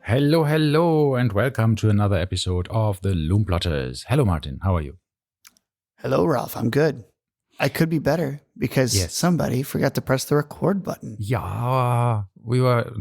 Hello, hello, and welcome to another episode of the Lume Plotters. Hello, Martin. How are you? Hello, Ralph. I'm good. I could be better because somebody forgot to press the record button. Yeah, we were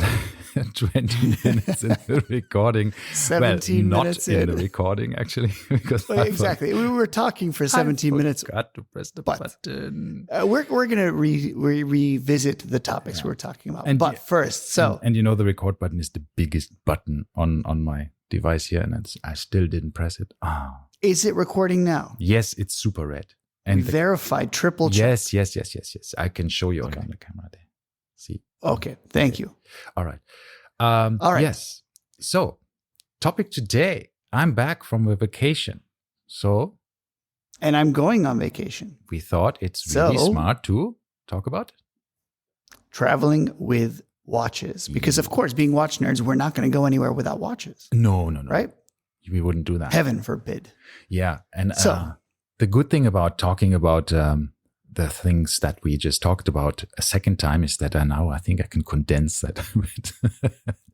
20 minutes in the recording. 17 minutes in the recording, actually. Because exactly. We were talking for 17 minutes. I forgot to press the button. We're going to revisit the topics we were talking about. But first, And you know the record button is the biggest button on my device here, and I still didn't press it. Is it recording now? Yes, it's super red. And verified, triple check. Yes. I can show you on the camera there. See? Okay, thank you. All right. All right. Yes. So, topic today. I'm back from a vacation. And I'm going on vacation. We thought it's really smart to talk about traveling with watches. Because, of course, being watch nerds, we're not going to go anywhere without watches. No. Right? We wouldn't do that. Heaven forbid. Yeah. And the good thing about talking about the things that we just talked about a second time is that I think I can condense that a bit.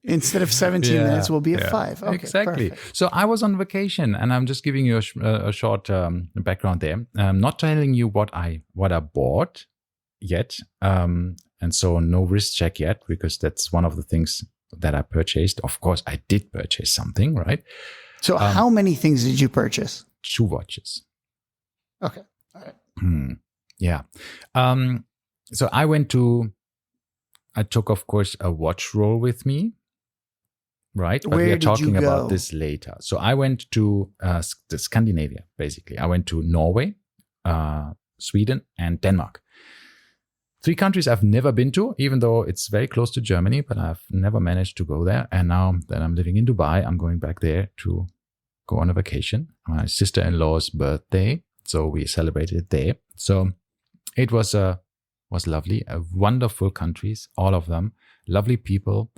Instead of 17 minutes, we'll be at 5. Okay, exactly. Perfect. So I was on vacation, and I'm just giving you a short background there. I'm not telling you what I bought yet, and so no wrist check yet, because that's one of the things that I purchased. Of course, I did purchase something, right? So how many things did you purchase? 2 watches. Okay. All right. Yeah. So I took, of course, a watch roll with me, right? But we are talking about this later. So I went to the Scandinavia, basically. I went to Norway, Sweden, and Denmark. 3 countries I've never been to, even though it's very close to Germany, but I've never managed to go there. And now that I'm living in Dubai, I'm going back there to go on a vacation. My sister-in-law's birthday. So we celebrated there. So it was lovely. Wonderful countries, all of them. Lovely people.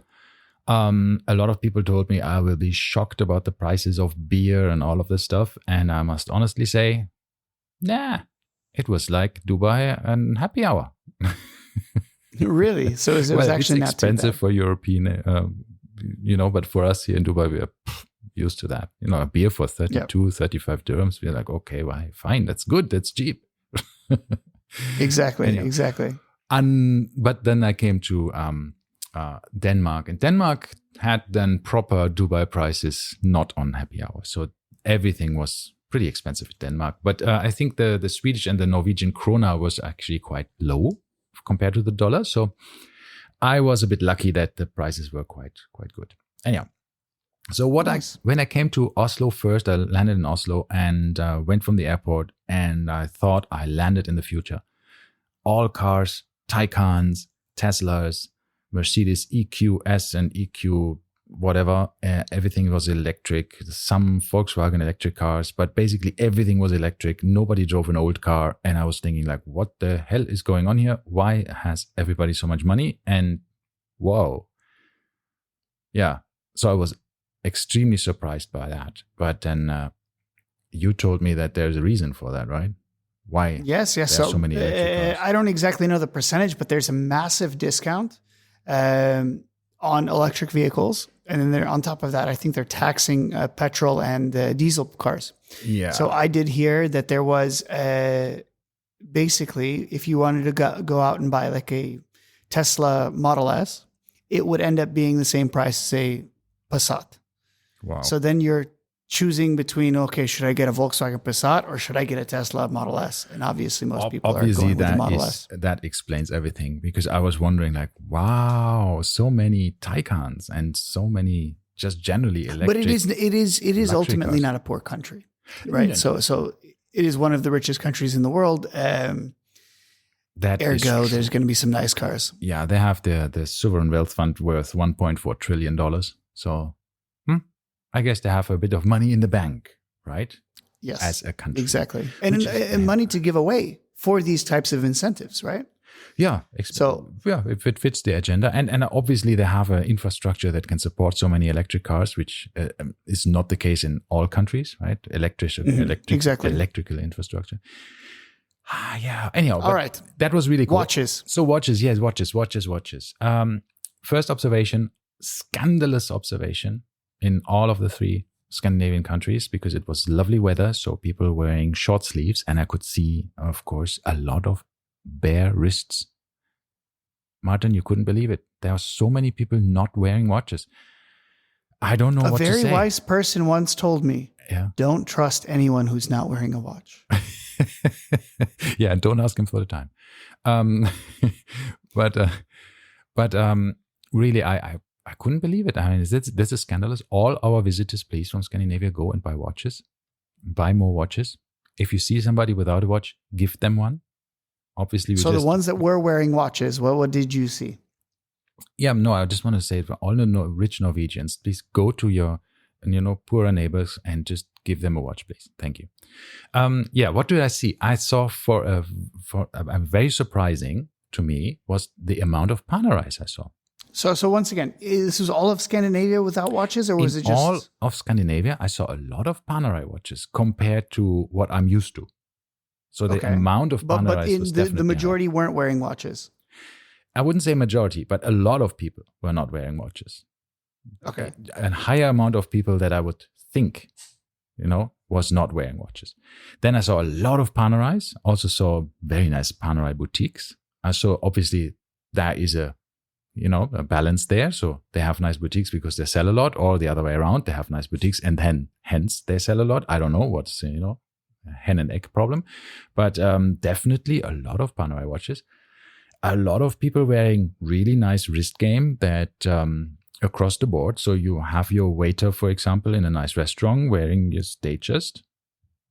A lot of people told me I will be shocked about the prices of beer and all of this stuff. And I must honestly say, it was like Dubai and happy hour. Really? So it was actually not expensive for European, but for us here in Dubai, we are used to that. A beer for 32, 35 dirhams. We're like, okay, well, fine. That's good. That's cheap. Exactly. But then I came to Denmark, and Denmark had then proper Dubai prices, not on happy hour. So everything was pretty expensive in Denmark. But I think the Swedish and the Norwegian krona was actually quite low compared to the dollar. So I was a bit lucky that the prices were quite good. Anyhow. So when I came to Oslo first, I landed in Oslo and went from the airport, and I thought I landed in the future. All cars, Taycans, Teslas, Mercedes EQS and EQ whatever, everything was electric. Some Volkswagen electric cars, but basically everything was electric. Nobody drove an old car, and I was thinking like, what the hell is going on here? Why has everybody so much money? And whoa. Yeah, so I was extremely surprised by that. But then you told me that there's a reason for that, right? Why? Yes. So many electric cars? I don't exactly know the percentage, but there's a massive discount on electric vehicles. And then on top of that, I think they're taxing petrol and diesel cars. Yeah. So I did hear that there was basically, if you wanted to go out and buy like a Tesla Model S, it would end up being the same price as a Passat. Wow. So then you're choosing between, okay, should I get a Volkswagen Passat or should I get a Tesla Model S? And obviously most people are going with the Model S. That explains everything, because I was wondering like, wow, so many Taycans and so many just generally electric. But it is ultimately cars. Not a poor country, right? Yeah. So it is one of the richest countries in the world. Ergo, there's going to be some nice cars. Yeah, they have the sovereign wealth fund worth $1.4 trillion. So I guess they have a bit of money in the bank, right? Yes. As a country. Exactly. And money to give away for these types of incentives, right? Yeah. If it fits the agenda. And obviously they have an infrastructure that can support so many electric cars, which is not the case in all countries, right? Electrical infrastructure. Yeah. Anyhow. All right. That was really cool. Watches. So watches. Yes, watches. First observation, scandalous observation in all of the 3 Scandinavian countries because it was lovely weather. So people wearing short sleeves, and I could see, of course, a lot of bare wrists. Martin, you couldn't believe it. There are so many people not wearing watches. I don't know what to say. A very wise person once told me, don't trust anyone who's not wearing a watch. Yeah, and don't ask him for the time. But really, I couldn't believe it. I mean, this is scandalous. All our visitors, please, from Scandinavia, go and buy watches. Buy more watches. If you see somebody without a watch, give them one. Obviously, the ones that were wearing watches, what did you see? Yeah, no, I just want to say for all the rich Norwegians, please go to your, poorer neighbors and just give them a watch, please. Thank you. What did I see? I saw for a very surprising to me was the amount of Panerais I saw. So once again, this was all of Scandinavia without watches, or was it just all of Scandinavia? I saw a lot of Panerai watches compared to what I'm used to. So the amount of Panerais was definitely the majority weren't wearing watches. I wouldn't say majority, but a lot of people were not wearing watches. Okay. A higher amount of people that I would think, was not wearing watches. Then I saw a lot of Panerais, also saw very nice Panerai boutiques. I saw, obviously, there is a balance there. So they have nice boutiques because they sell a lot, or the other way around, they have nice boutiques and then hence they sell a lot. I don't know what's, a hen and egg problem, but definitely a lot of Panerai watches. A lot of people wearing really nice wrist game that across the board. So you have your waiter, for example, in a nice restaurant wearing his Datejust,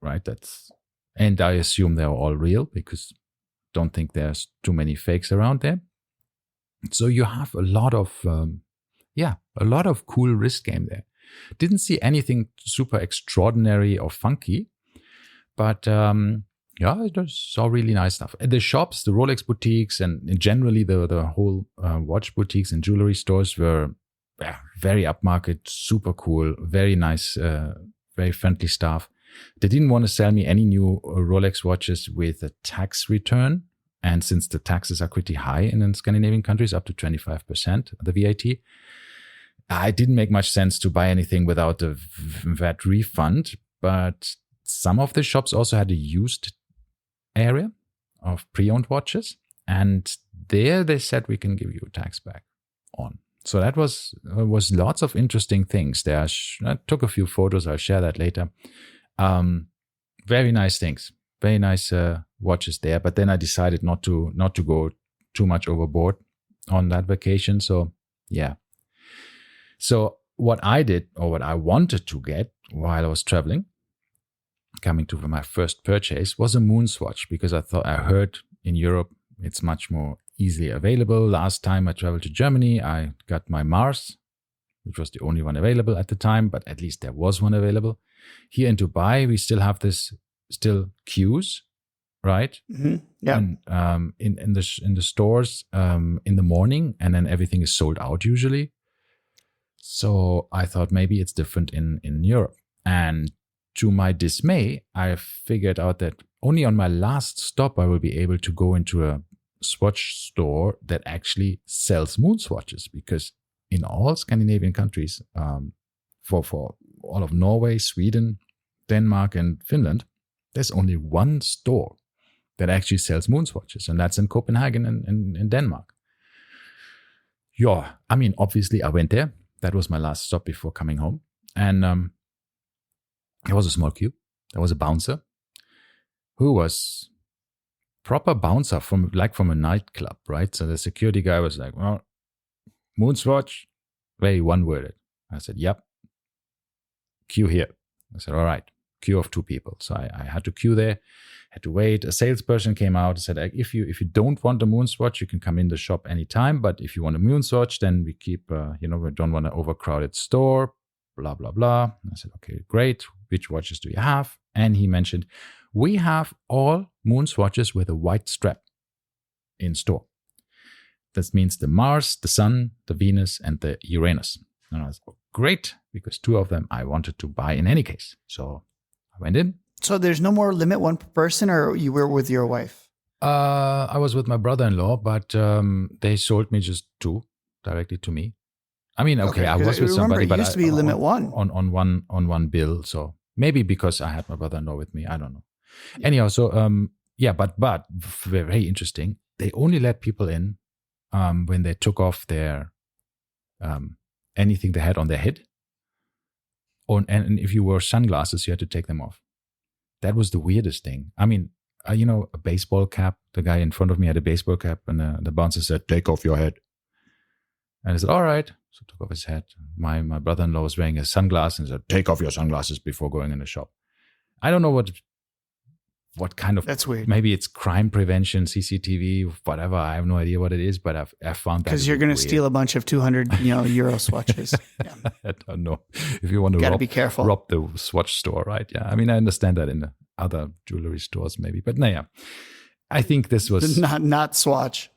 right? And I assume they're all real because don't think there's too many fakes around there. So you have a lot of cool wrist game there. Didn't see anything super extraordinary or funky, but I just saw really nice stuff. At the shops, the Rolex boutiques, and generally the whole watch boutiques and jewelry stores were very upmarket, super cool, very nice, very friendly staff. They didn't want to sell me any new Rolex watches with a tax return. And since the taxes are pretty high in Scandinavian countries, up to 25%, the VAT, it didn't make much sense to buy anything without the VAT refund. But some of the shops also had a used area of pre-owned watches. And there they said, we can give you a tax back on. So that was lots of interesting things there. I took a few photos. I'll share that later. Very nice things. Very nice watches there. But then I decided not to go too much overboard on that vacation. So yeah. So what I did, or what I wanted to get while I was traveling, coming to my first purchase, was a Moonswatch, because I heard in Europe it's much more easily available. Last time I traveled to Germany, I got my Mars, which was the only one available at the time, but at least there was one available. Here in Dubai, we still have queues, right? Mm-hmm. Yeah. And in the stores in the morning, and then everything is sold out usually. So I thought maybe it's different in Europe. And to my dismay, I figured out that only on my last stop I will be able to go into a swatch store that actually sells Moonswatches, because in all Scandinavian countries, for all of Norway, Sweden, Denmark, and Finland, there's only one store that actually sells Moonswatches, and that's in Copenhagen and in Denmark. Yeah, I mean, obviously I went there. That was my last stop before coming home. And there was a small queue. There was a bouncer who was proper bouncer from a nightclub, right? So the security guy was like, well, Moonswatch, very one-worded. I said, yep. Queue here. I said, all right. Queue of 2 people. So I had to queue there, had to wait. A salesperson came out and said, if you don't want a Moonswatch, you can come in the shop anytime. But if you want a Moonswatch, then we keep, we don't want an overcrowded store, blah, blah, blah. I said, okay, great. Which watches do you have? And he mentioned, we have all Moonswatches with a white strap in store. That means the Mars, the Sun, the Venus, and the Uranus. And I was like, great, because 2 of them I wanted to buy in any case. So I went in. So there's no more limit one per person, or you were with your wife? I was with my brother-in-law, but they sold me just 2 directly to me. I mean, okay, I was with somebody, but it used to be limit one on one bill. So maybe because I had my brother-in-law with me, I don't know. Yeah. Anyhow, so but very interesting. They only let people in when they took off their anything they had on their head. And if you wore sunglasses, you had to take them off. That was the weirdest thing. I mean, a baseball cap. The guy in front of me had a baseball cap, and the bouncer said, "Take off your head." And I said, "All right." So took off his hat. My brother-in-law was wearing a sunglass and said, "Take off your sunglasses before going in the shop." I don't know what kind of... That's weird. Maybe it's crime prevention, CCTV, whatever. I have no idea what it is, but I've found that... Because you're going to steal a bunch of 200 euro swatches. Yeah. I don't know. If you want to be careful. Rob the swatch store, right? Yeah. I mean, I understand that in the other jewelry stores maybe. But yeah, I think this was... Not swatch.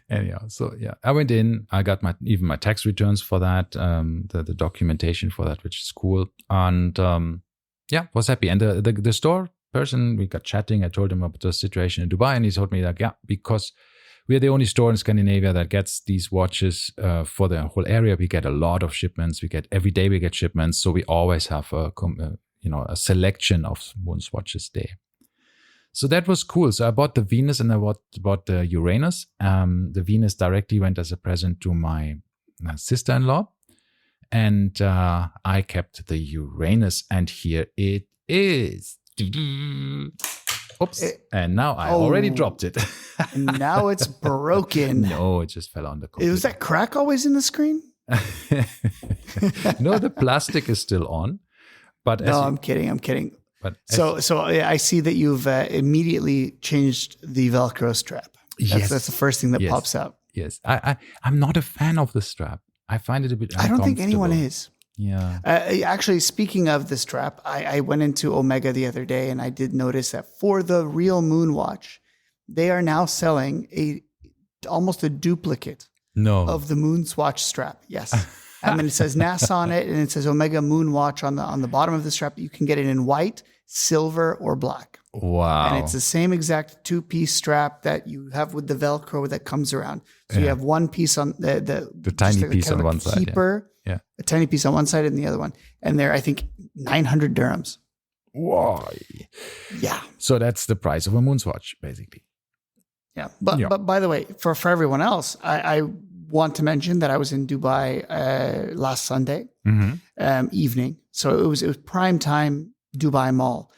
Anyhow, so yeah, I went in. I got my tax returns for that, the documentation for that, which is cool. And was happy. And the store person, we got chatting. I told him about the situation in Dubai, and he told me because we are the only store in Scandinavia that gets these watches for the whole area. We get a lot of shipments. Every day we get shipments, so we always have a selection of moon swatches there. So that was cool. So I bought the Venus and I bought the Uranus. The Venus directly went as a present to my sister-in-law, and I kept the Uranus. And here it is. Oops! And now I already dropped it. Now it's broken. No, it just fell on the computer. Was that crack always in the screen? No, the plastic is still on. But I'm kidding. But so I see that you've immediately changed the Velcro strap. That's the first thing that pops out. Yes, I'm not a fan of the strap. I find it a bit uncomfortable. I don't think anyone is. Yeah. Actually, speaking of the strap, I went into Omega the other day and I did notice that for the real moon watch, they are now selling almost a duplicate of the moon watch strap. Yes. And then it says NASA on it, and it says Omega Moon Watch on the bottom of the strap. You can get it in white, silver, or black. Wow. And it's the same exact two-piece strap that you have with the Velcro that comes around. So you have one piece on the tiny piece on one side. Keeper, a tiny piece on one side and the other one. And they're, I think, 900 dirhams. Why? Yeah. So that's the price of a moon watch, basically. Yeah. But by the way, for everyone else, I want to mention that I was in Dubai last Sunday evening. So it was prime time Dubai Mall.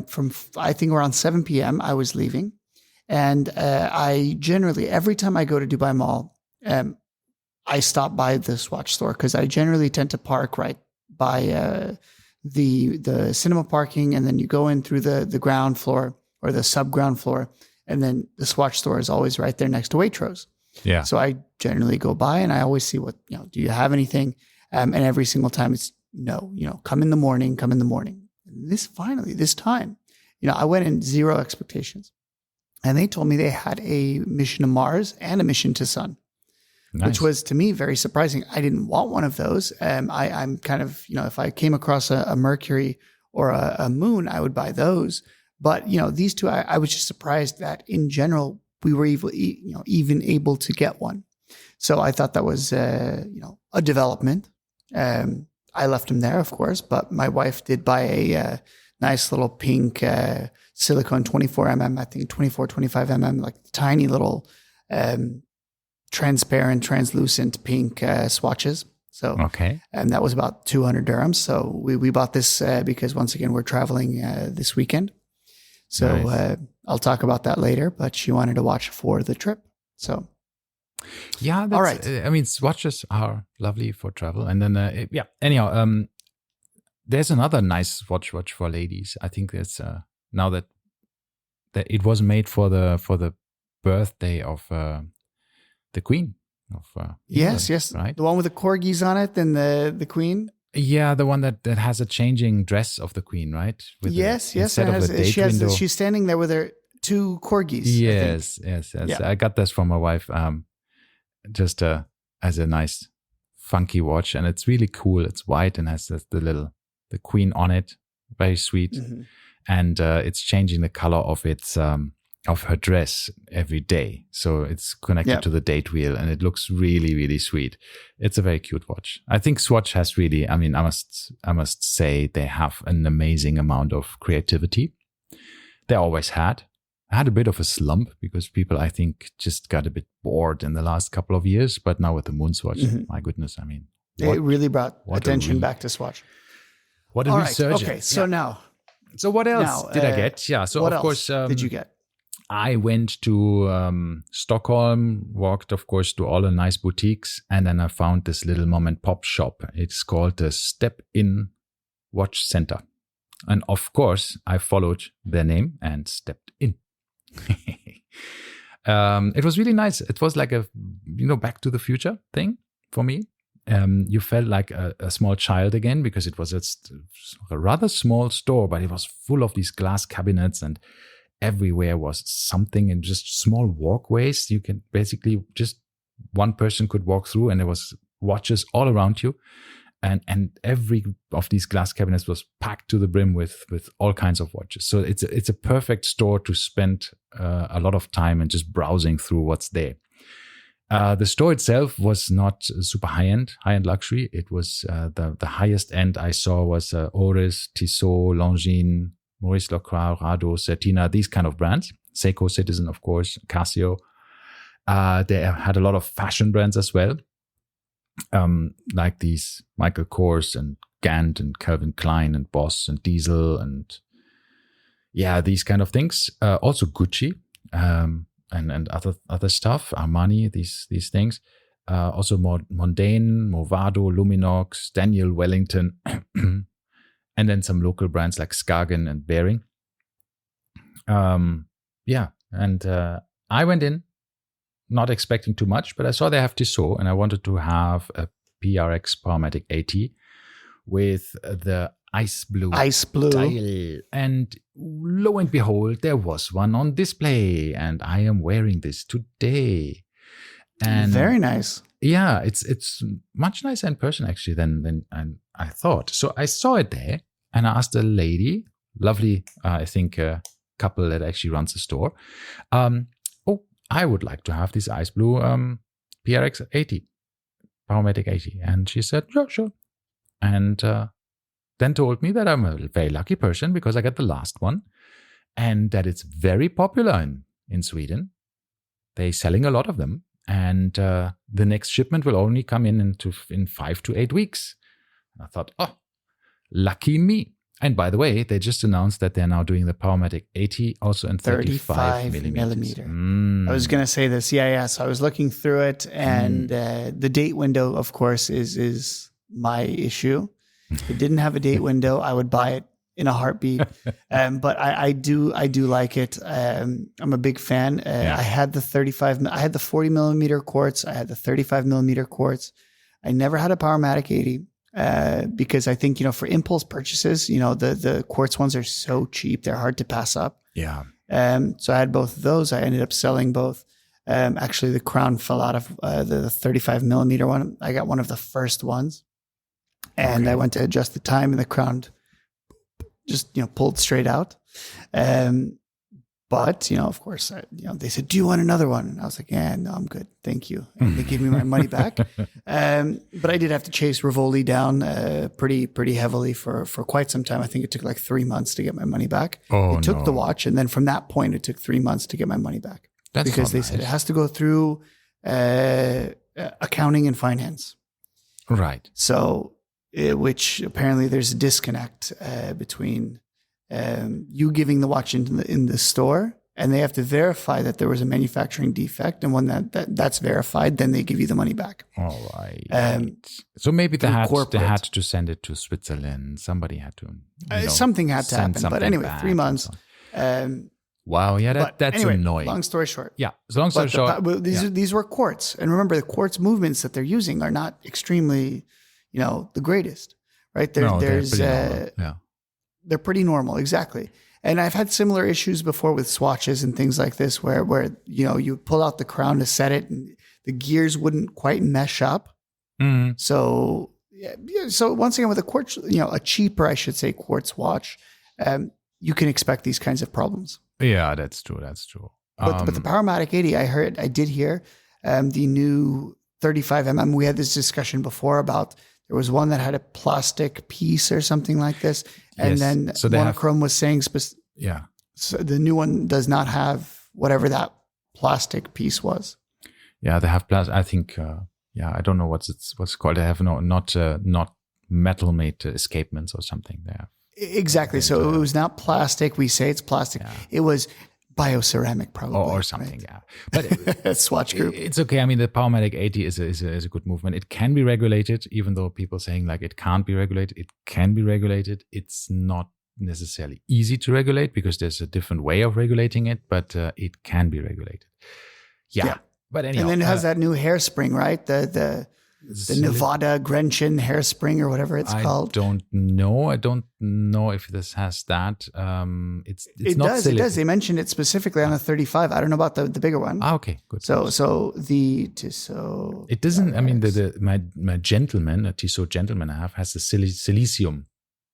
From I think around 7 p.m. I was leaving, and I generally every time I go to Dubai Mall, I stop by this watch store because I generally tend to park right by the cinema parking, and then you go in through the ground floor or the sub ground floor, and then the watch store is always right there next to Waitrose. Yeah. So I generally go by and I always see do you have anything? And every single time it's no, come in the morning. And this time, I went in zero expectations, and they told me they had a mission to Mars and a mission to Sun, which was to me very surprising. I didn't want one of those. I'm kind of, if I came across a Mercury or a Moon, I would buy those. But, these two, I was just surprised that in general, we were even able to get one. So I thought that was, a development. I left him there, of course, but my wife did buy a nice little pink silicone 24 mm, I think 24, 25 mm, like tiny little transparent, translucent pink swatches. So, and that was about 200 dirhams. So we bought this because once again, we're traveling this weekend. So nice. I'll talk about that later, but she wanted to watch for the trip. So yeah, all right. I mean, swatches are lovely for travel. And then, anyhow, there's another nice watch for ladies. I think that's now that it was made for the birthday of the Queen of yes, England, right? The one with the corgis on it and the Queen. Yeah, the one that has a changing dress of the Queen, right? With yes. She's standing there with her two corgis. Yes. Yeah. I got this from my wife, just as a nice funky watch, and it's really cool. It's white and has the Queen on it, very sweet, and it's changing the color of its of her dress every day. So it's connected to the date wheel, and it looks really, really sweet. It's a very cute watch. I think Swatch has really, I must say they have an amazing amount of creativity. They always had. I had a bit of a slump because people, I think, just got a bit bored in the last couple of years. But now with the Moonswatch, my goodness, it really brought attention back to Swatch. What a resurgence. Okay, so now. So what else did I get? Yeah, so what of course. did you get? I went to Stockholm, walked, of course, to all the nice boutiques, and then I found this little mom and pop shop. It's called the Step In Watch Center. And of course, I followed their name and stepped in. It was really nice. It was like a, Back to the Future thing for me. You felt like a small child again because it was a rather small store, but it was full of these glass cabinets, and everywhere was something in just small walkways. You can basically just one person could walk through, and there was watches all around you. And every of these glass cabinets was packed to the brim with all kinds of watches. So it's a perfect store to spend a lot of time and just browsing through what's there. The store itself was not super high-end luxury. It was the highest end I saw was Oris, Tissot, Longines, Maurice Lacroix, Rado, Certina, these kind of brands. Seiko, Citizen, of course, Casio. They had a lot of fashion brands as well. Like these Michael Kors and Gant and Calvin Klein and Boss and Diesel and these kind of things. Also Gucci and other stuff, Armani, these things. Also Mondane, Movado, Luminox, Daniel Wellington, and then some local brands like Skagen and Bering. I went in not expecting too much, but I saw they have Tissot, and I wanted to have a PRX Powermatic 80 with the ice blue dial. And lo and behold, there was one on display, and I am wearing this today. And very nice. Yeah, it's much nicer in person actually than I thought. So I saw it there, and I asked a lady, lovely, I think couple that actually runs the store. I would like to have this ice blue PRX 80, Powermatic 80. And she said, sure. And then told me that I'm a very lucky person because I got the last one, and that it's very popular in Sweden. They're selling a lot of them. And the next shipment will only come in 5 to 8 weeks. And I thought, lucky me. And by the way, they just announced that they're now doing the Powermatic 80 also in 35 millimeters. I was going to say this. Yeah. So I was looking through it, and the date window, of course, is my issue. If it didn't have a date window, I would buy it in a heartbeat. But I do like it. I'm a big fan. I had the 40 millimeter quartz. I had the 35 millimeter quartz. I never had a Powermatic 80. Because I think, for impulse purchases, the quartz ones are so cheap. They're hard to pass up. Yeah. So I had both of those. I ended up selling both. Actually, the crown fell out of the 35 millimeter one. I got one of the first ones. And I went to adjust the time, and the crown just, pulled straight out. But, of course, they said, do you want another one? And I was like, no, I'm good. Thank you. And they gave me my money back. But I did have to chase Rivoli down pretty heavily for quite some time. I think it took like 3 months to get my money back. They took the watch. And then from that point, it took 3 months to get my money back. That's because they said it has to go through accounting and finance. Right. So, which apparently there's a disconnect between you giving the watch in the store, and they have to verify that there was a manufacturing defect. And when that's verified, then they give you the money back. All right. So maybe they had to send it to Switzerland. Somebody had to. Something had to happen. But anyway, 3 months. Wow. Yeah, that's anyway, annoying. Long story short. Yeah. So long story short. These were quartz. And remember, the quartz movements that they're using are not extremely, the greatest, right? They're pretty normal, exactly. And I've had similar issues before with swatches and things like this, where you pull out the crown to set it, and the gears wouldn't quite mesh up. Mm-hmm. So once again, with a quartz, a cheaper, I should say, quartz watch, you can expect these kinds of problems. Yeah, that's true. But the Powermatic 80, I did hear the new 35mm. We had this discussion before about there was one that had a plastic piece or something like this. And Yes. then So Monochrome was saying, yeah. so the new one does not have whatever that plastic piece was. Yeah, they have plastic. I think, I don't know what's called. They have not metal made escapements or something there. Exactly. So it was not plastic. We say it's plastic. Yeah. It was bioceramic, probably, or something. Right? Yeah, but Swatch Group. It's okay. I mean, the Powermatic 80 is a good movement. It can be regulated, even though people saying like it can't be regulated. It can be regulated. It's not necessarily easy to regulate because there's a different way of regulating it, but it can be regulated. Yeah. But anyhow, and then it has that new hairspring, right? The Nevada Grenchen hairspring or whatever it's called. I don't know if this has that. It does. They mentioned it specifically on the 35. I don't know about the bigger one. Okay, good. So it doesn't. I mean, my gentleman, a Tissot gentleman I have, has the silicium.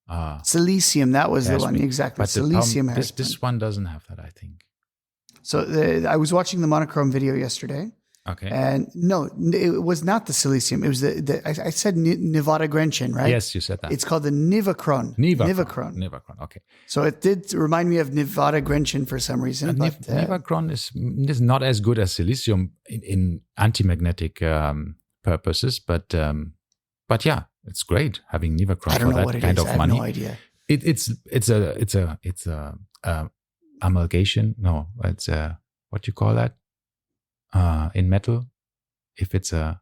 Silicium, that was the one exactly. But silicium hairspring. This one doesn't have that, I think. So I was watching the Monochrome video yesterday. Okay. And no, it was not the silicium. It was I said Nevada Grenchen, right? Yes, you said that. It's called the Nivacron. Nivacron. Okay. So it did remind me of Nevada Grenchen for some reason. Nivacron is not as good as silicium in anti-magnetic purposes, but yeah, it's great having Nivacron for that kind of money. I have no idea. It's a amalgamation. No, it's what you call that? In metal, if it's a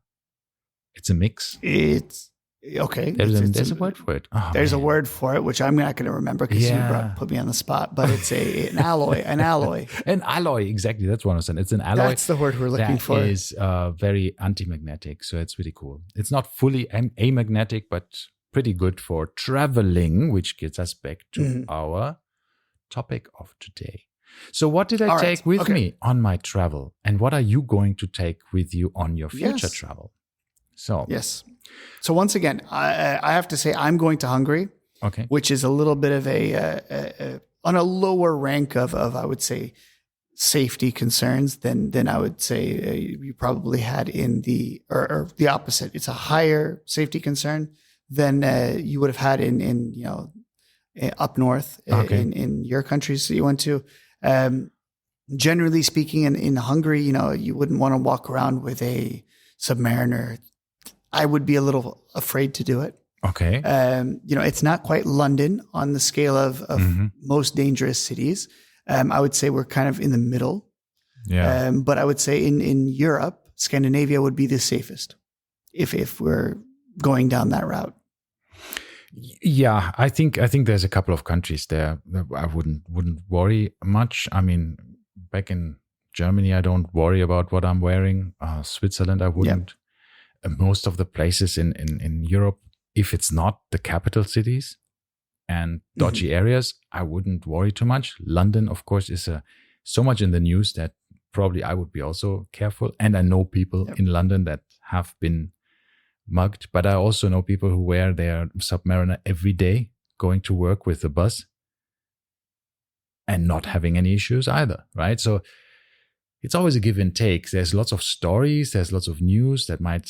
mix. It's okay. There's a word for it. There's a word for it, which I'm not going to remember because you put me on the spot. But it's an alloy. An alloy. An alloy. Exactly. That's what I said. It's an alloy. That's the word we're looking for. That is very anti-magnetic, so it's really cool. It's not fully amagnetic, but pretty good for traveling, which gets us back to our topic of today. So what did I take with me on my travel? And what are you going to take with you on your future travel? Yes. So once again, I have to say I'm going to Hungary, which is a little bit of on a lower rank of I would say safety concerns than I would say you probably had in or the opposite. It's a higher safety concern than you would have had in up north in your countries that you went to. Generally speaking, in Hungary, you wouldn't want to walk around with a Submariner. I would be a little afraid to do it. Okay. It's not quite London on the scale of most dangerous cities. I would say we're kind of in the middle. Yeah. But I would say in Europe, Scandinavia would be the safest if we're going down that route. Yeah, I think there's a couple of countries there that I wouldn't worry much. I mean, back in Germany, I don't worry about what I'm wearing. Switzerland, I wouldn't. Most of the places in Europe, if it's not the capital cities and dodgy areas, I wouldn't worry too much. London, of course, is so much in the news that probably I would be also careful. And I know people in London that have been mugged, but I also know people who wear their Submariner every day going to work with the bus and not having any issues either, right? So it's always a give and take. There's lots of stories, there's lots of news that might,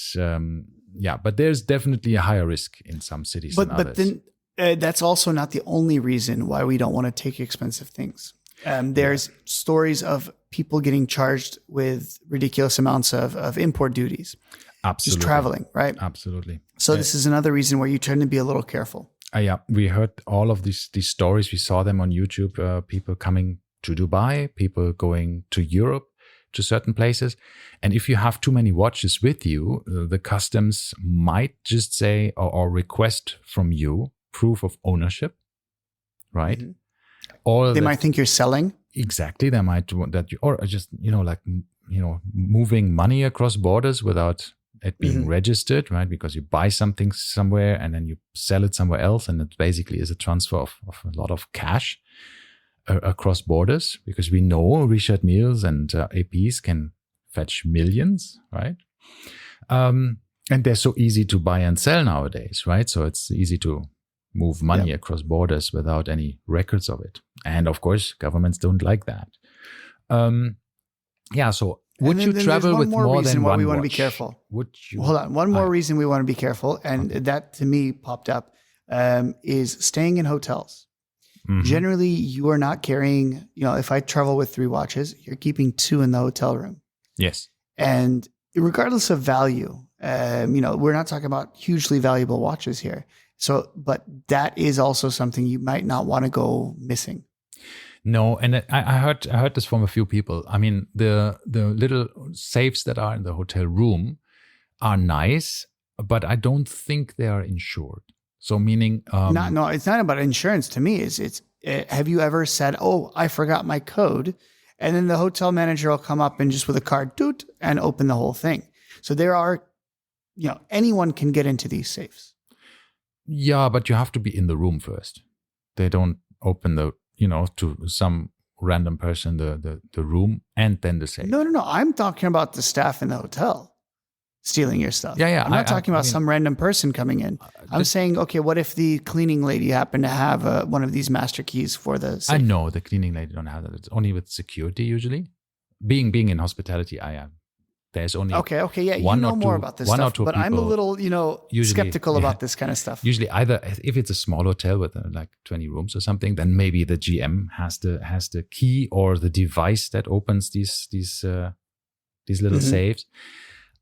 but there's definitely a higher risk in some cities than others. But then that's also not the only reason why we don't want to take expensive things. There's stories of people getting charged with ridiculous amounts of import duties. Absolutely. Just traveling, right? Absolutely. So this is another reason where you tend to be a little careful. We heard all of these stories. We saw them on YouTube. People coming to Dubai, people going to Europe, to certain places. And if you have too many watches with you, the customs might just say or request from you proof of ownership, right? Mm-hmm. Or they might think you're selling. Exactly. They might want that or just, moving money across borders without it being registered, right? Because you buy something somewhere and then you sell it somewhere else. And it basically is a transfer of a lot of cash across borders, because we know Richard Milles and APs can fetch millions, right? And they're so easy to buy and sell nowadays, right? So it's easy to move money across borders without any records of it. And of course, governments don't like that. yeah. So And would you then travel there's with more reason than why one we watch? want to be careful. Would you? Hold on. One more reason we want to be careful, and that to me popped up, is staying in hotels. Mhm. Generally, you are not carrying, if I travel with 3 watches, you're keeping 2 in the hotel room. Yes. And regardless of value, we're not talking about hugely valuable watches here. So, but that is also something you might not want to go missing. No, and I heard this from a few people. I mean, the little safes that are in the hotel room are nice, but I don't think they are insured. So meaning, No, it's not about insurance to me. It's have you ever said, "Oh, I forgot my code," and then the hotel manager will come up and just with a card, doot, and open the whole thing. So there are, anyone can get into these safes. yeah, but you have to be in the room first. They don't open to some random person the room and then the safe. No. I'm talking about the staff in the hotel stealing your stuff. Yeah. I'm not talking about some random person coming in. I'm saying, okay, what if the cleaning lady happened to have one of these master keys for the safe? I know the cleaning lady don't have that. It's only with security usually. Being in hospitality, there's only okay, yeah, one you know or more two, about this one stuff, or two but I'm a people little, usually, skeptical about this kind of stuff. Usually, either if it's a small hotel with like 20 rooms or something, then maybe the GM has the key or the device that opens these little safes.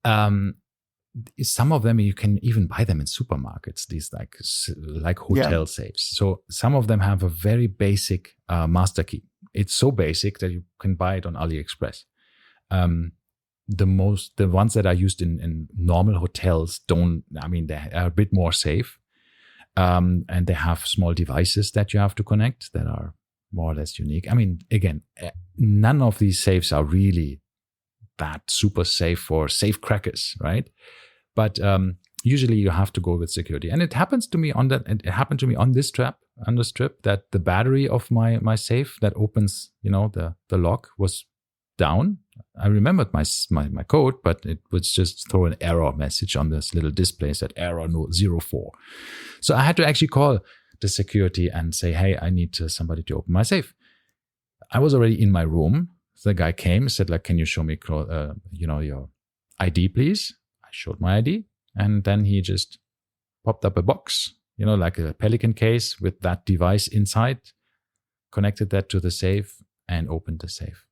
Some of them you can even buy them in supermarkets. These like hotel safes. So some of them have a very basic master key. It's so basic that you can buy it on AliExpress. The ones that are used in normal hotels they are a bit more safe. And they have small devices that you have to connect that are more or less unique. I mean, again, none of these safes are really that super safe for safe crackers, right? But usually you have to go with security. And it happens to me it happened to me on this trip that the battery of my safe that opens, the lock was down. I remembered my code, but it would just throw an error message on this little display, said error 04. So I had to actually call the security and say, hey, I need somebody to open my safe. I was already in my room. The guy came, said, can you show me, your ID, please? I showed my ID, and then he just popped up a box, like a Pelican case with that device inside, connected that to the safe, and opened the safe.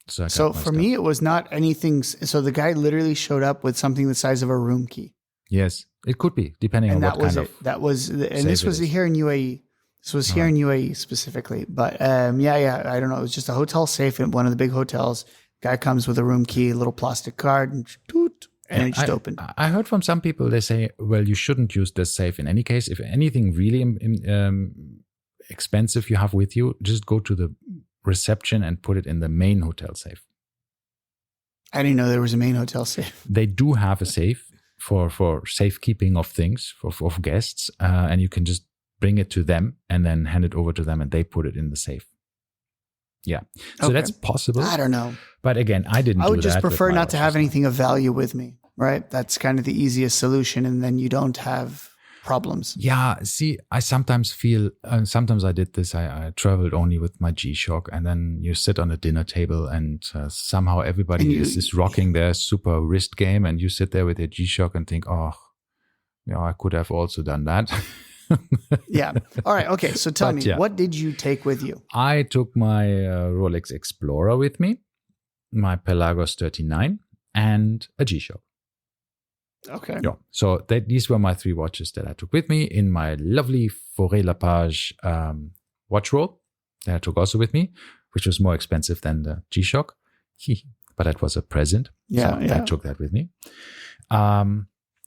So for me, it was not anything. So the guy literally showed up with something the size of a room key. Yes, it could be, depending on what kind of. That was, and this was here in UAE. This was here in UAE specifically. But I don't know. It was just a hotel safe in one of the big hotels. Guy comes with a room key, a little plastic card, and it just opened. I heard from some people, they say, well, you shouldn't use this safe in any case. If anything really expensive you have with you, just go to the reception and put it in the main hotel safe. I didn't know there was a main hotel safe. They do have a safe for safekeeping of things of guests, and you can just bring it to them and then hand it over to them, and they put it in the safe. Yeah, so that's possible. I don't know, but again, I would just prefer not to have anything of value with me. Right, that's kind of the easiest solution, and then you don't have problems. Yeah, see, I sometimes feel, sometimes I did this, I traveled only with my G-Shock, and then you sit on a dinner table and somehow everybody is rocking their super wrist game, and you sit there with your G-Shock and think, oh, I could have also done that. Yeah. All right. Okay. So tell me, what did you take with you? I took my Rolex Explorer with me, my Pelagos 39, and a G-Shock. Okay. Yeah. So these were my 3 watches that I took with me in my lovely Forêt La Page watch roll that I took also with me, which was more expensive than the G-Shock. But that was a present. Yeah. So I took that with me.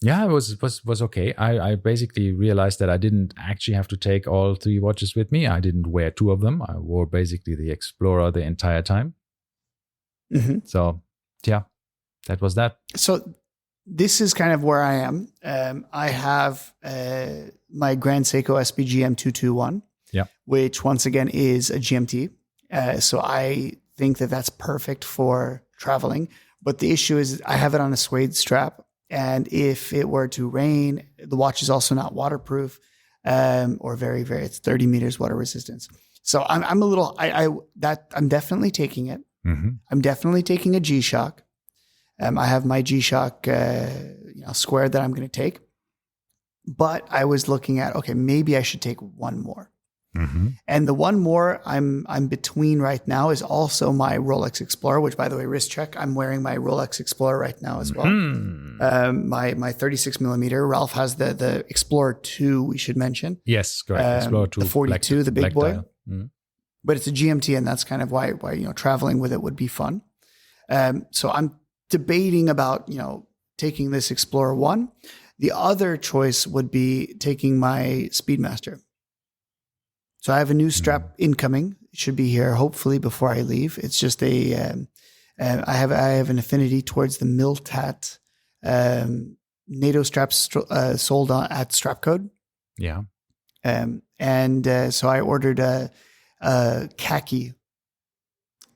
It was okay. I basically realized that I didn't actually have to take all 3 watches with me. I didn't wear 2 of them. I wore basically the Explorer the entire time. Mm-hmm. So, that was that. So this is kind of where I am. I have my Grand Seiko SPG M221, which once again is a GMT. So I think that that's perfect for traveling. But the issue is I have it on a suede strap. And if it were to rain, the watch is also not waterproof or it's 30 meters water resistance. So I'm a little, I'm definitely taking it. I'm definitely taking a G-Shock. I have my G-Shock square that I'm going to take. But I was looking at, okay, maybe I should take one more. And the one more I'm between right now is also my Rolex Explorer, which, by the way, wrist check, I'm wearing my Rolex Explorer right now as well. My 36 millimeter. Ralph has the Explorer 2, we should mention. Yes, correct. Explorer 2. The 42, the big boy. Mm-hmm. But it's a GMT, and that's kind of why traveling with it would be fun. So I'm debating about, taking this Explorer 1. The other choice would be taking my Speedmaster. So I have a new strap incoming. It should be here hopefully before I leave. It's just I have an affinity towards the Miltat NATO straps sold at Strapcode. Yeah. So I ordered a khaki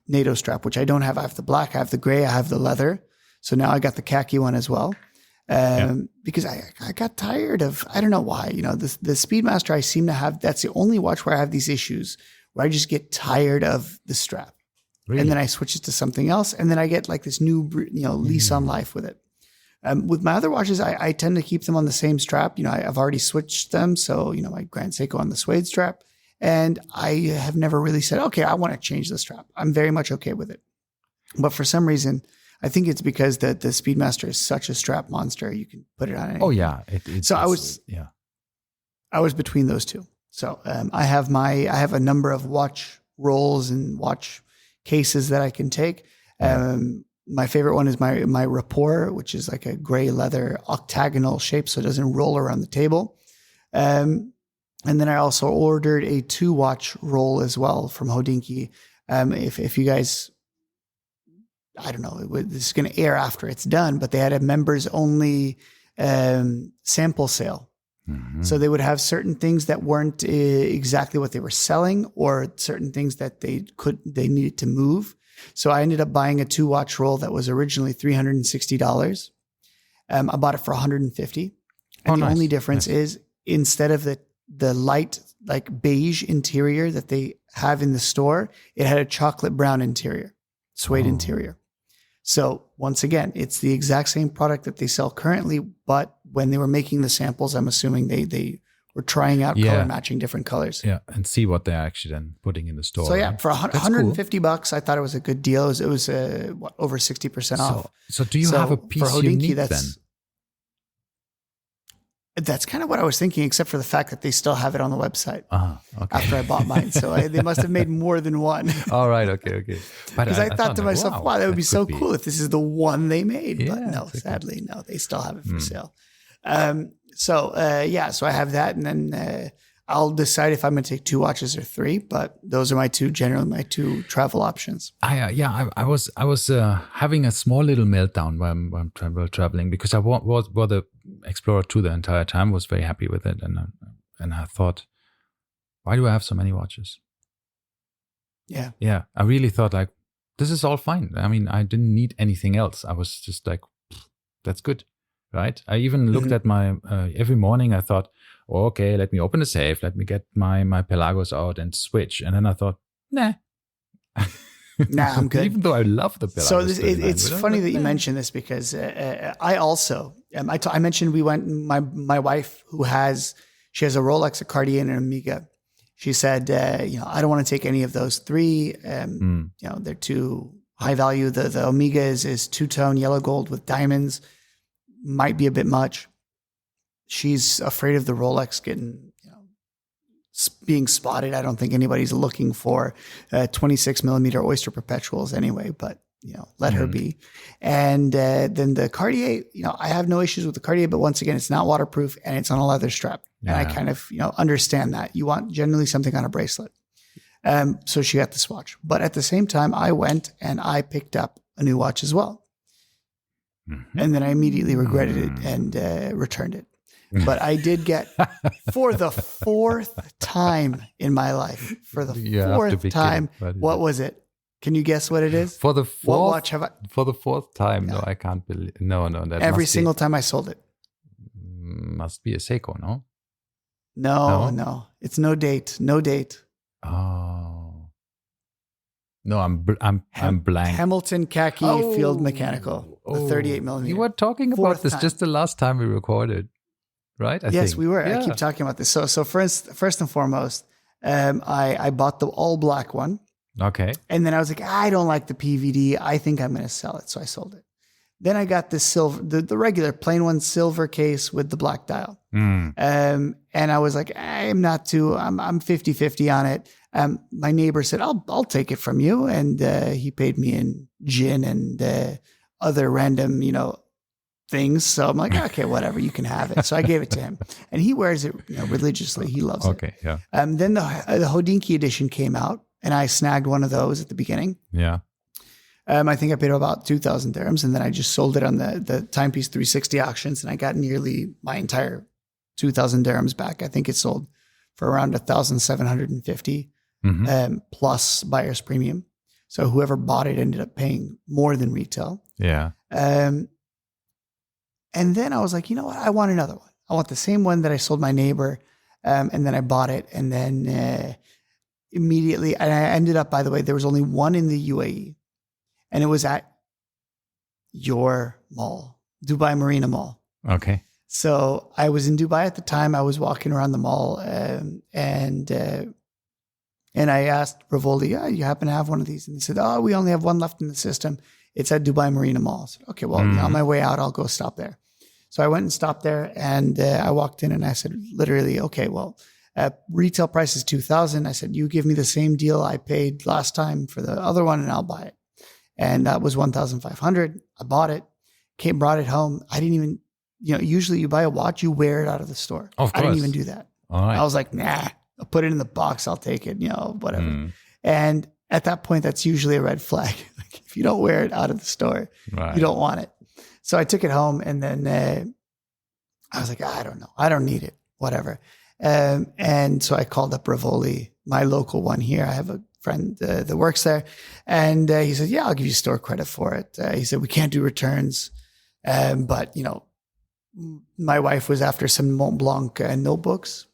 NATO strap, which I don't have. I have the black, I have the gray, I have the leather. So now I got the khaki one as well. Because I got tired of, I don't know why, the Speedmaster I seem to have, that's the only watch where I have these issues where I just get tired of the strap. Really? And then I switch it to something else. And then I get like this new, lease on life with it. With my other watches, I tend to keep them on the same strap. I've already switched them. So, my Grand Seiko on the suede strap. And I have never really said, okay, I want to change the strap. I'm very much okay with it. But for some reason, I think it's because the Speedmaster is such a strap monster. You can put it on anything. Oh yeah. I was between those two. So I have a number of watch rolls and watch cases that I can take. My favorite one is my Rapport, which is like a gray leather octagonal shape, so it doesn't roll around the table. And then I also ordered a 2-watch roll as well from Hodinkee. If you guys, I don't know, this is going to air after it's done, but they had a members only sample sale. So they would have certain things that weren't exactly what they were selling, or certain things that they needed to move. So I ended up buying a 2-watch roll that was originally $360. I bought it for $150. And the only difference is, instead of the light, like beige interior that they have in the store, it had a chocolate brown interior, suede interior. So once again, it's the exact same product that they sell currently, but when they were making the samples, I'm assuming they were trying out color matching different colors. Yeah, and see what they're actually then putting in the store. So yeah, right? for $150, I thought it was a good deal. It was over 60% off. So do you have a piece for Hodinkee, you need then? That's kind of what I was thinking, except for the fact that they still have it on the website okay. after I bought mine. So they must have made more than one. All right. Okay. Because I thought to myself, wow, that would be so cool if this is the one they made. Yeah, but no, sadly, no, they still have it for sale. So I have that. And then I'll decide if I'm going to take 2 watches or 3. But those are generally my two travel options. I was having a small little meltdown when I'm traveling, because I wore the Explorer 2 the entire time, was very happy with it. And I thought, why do I have so many watches? Yeah. Yeah. I really thought like, this is all fine. I mean, I didn't need anything else. I was just like, that's good. Right. I even looked at my, every morning I thought, oh, okay, let me open the safe. Let me get my Pelagos out and switch. And then I thought, nah, I'm good. Even though I love the Pelagos. So it's funny that you mentioned this, because I also, I mentioned we went, my wife she has a Rolex, a Cartier, and an Omega. She said, I don't want to take any of those 3. They're too high value. The Omega is two-tone yellow gold with diamonds. Might be a bit much. She's afraid of the Rolex being spotted. I don't think anybody's looking for 26 millimeter Oyster Perpetuals anyway, but let her be. And then the Cartier, I have no issues with the Cartier, but once again, it's not waterproof and it's on a leather strap. Yeah. And I kind of, understand that you want generally something on a bracelet. So she got this watch, but at the same time, I went and I picked up a new watch as well. And then I immediately regretted it and returned it. But I did get, for the 4th time in my life, for the 4th time, what was it? Can you guess what it is? For the 4th, what watch have I? For the 4th time? No, I can't believe. No, that every single time I sold it. Must be a Seiko, no? No. It's no date. Oh. No, I'm blank. Hamilton khaki field mechanical, the 38 millimeter. You were talking about Fourth this time. just the last time we recorded, right? I Yes, think. we were. Yeah. I keep talking about this. So first and foremost, I bought the all black one. Okay. And then I was like, I don't like the PVD. I think I'm going to sell it. So I sold it. Then I got this silver, the regular plain one, silver case with the black dial. And I was like, I'm 50-50 on it. My neighbor said, I'll take it from you. And he paid me in gin and other random, things. So I'm like, okay, whatever, you can have it. So I gave it to him, and he wears it religiously. He loves it. Okay, yeah. Then the Hodinkee edition came out, and I snagged one of those at the beginning. Yeah. I think I paid about 2,000 dirhams, and then I just sold it on the Timepiece 360 auctions, and I got nearly my entire 2,000 dirhams back. I think it sold for around 1,750 plus buyer's premium. So whoever bought it ended up paying more than retail. Yeah. And then I was like, you know what? I want another one. I want the same one that I sold my neighbor. And then I bought it. And then immediately, and I ended up, by the way, there was only one in the UAE. And it was at your mall, Dubai Marina Mall. Okay. So I was in Dubai at the time. I was walking around the mall and I asked Rivoli, you happen to have one of these? And he said, we only have one left in the system. It's at Dubai Marina Mall. I said, okay, well, on my way out, I'll go stop there. So I went and stopped there, and I walked in and I said, literally, okay, well, retail price is 2,000. I said, you give me the same deal I paid last time for the other one and I'll buy it. And that was 1,500. I bought it, brought it home. I didn't even, usually you buy a watch, you wear it out of the store. Of course. I didn't even do that. All right. I was like, nah, I'll put it in the box. I'll take it, whatever. And at that point, that's usually a red flag. Like if you don't wear it out of the store, you don't want it. So I took it home, and then I was like, I don't know. I don't need it, whatever. And so I called up Rivoli, my local one here. I have a friend that works there. And he said, yeah, I'll give you store credit for it. He said, we can't do returns. But, my wife was after some Mont Blanc notebooks.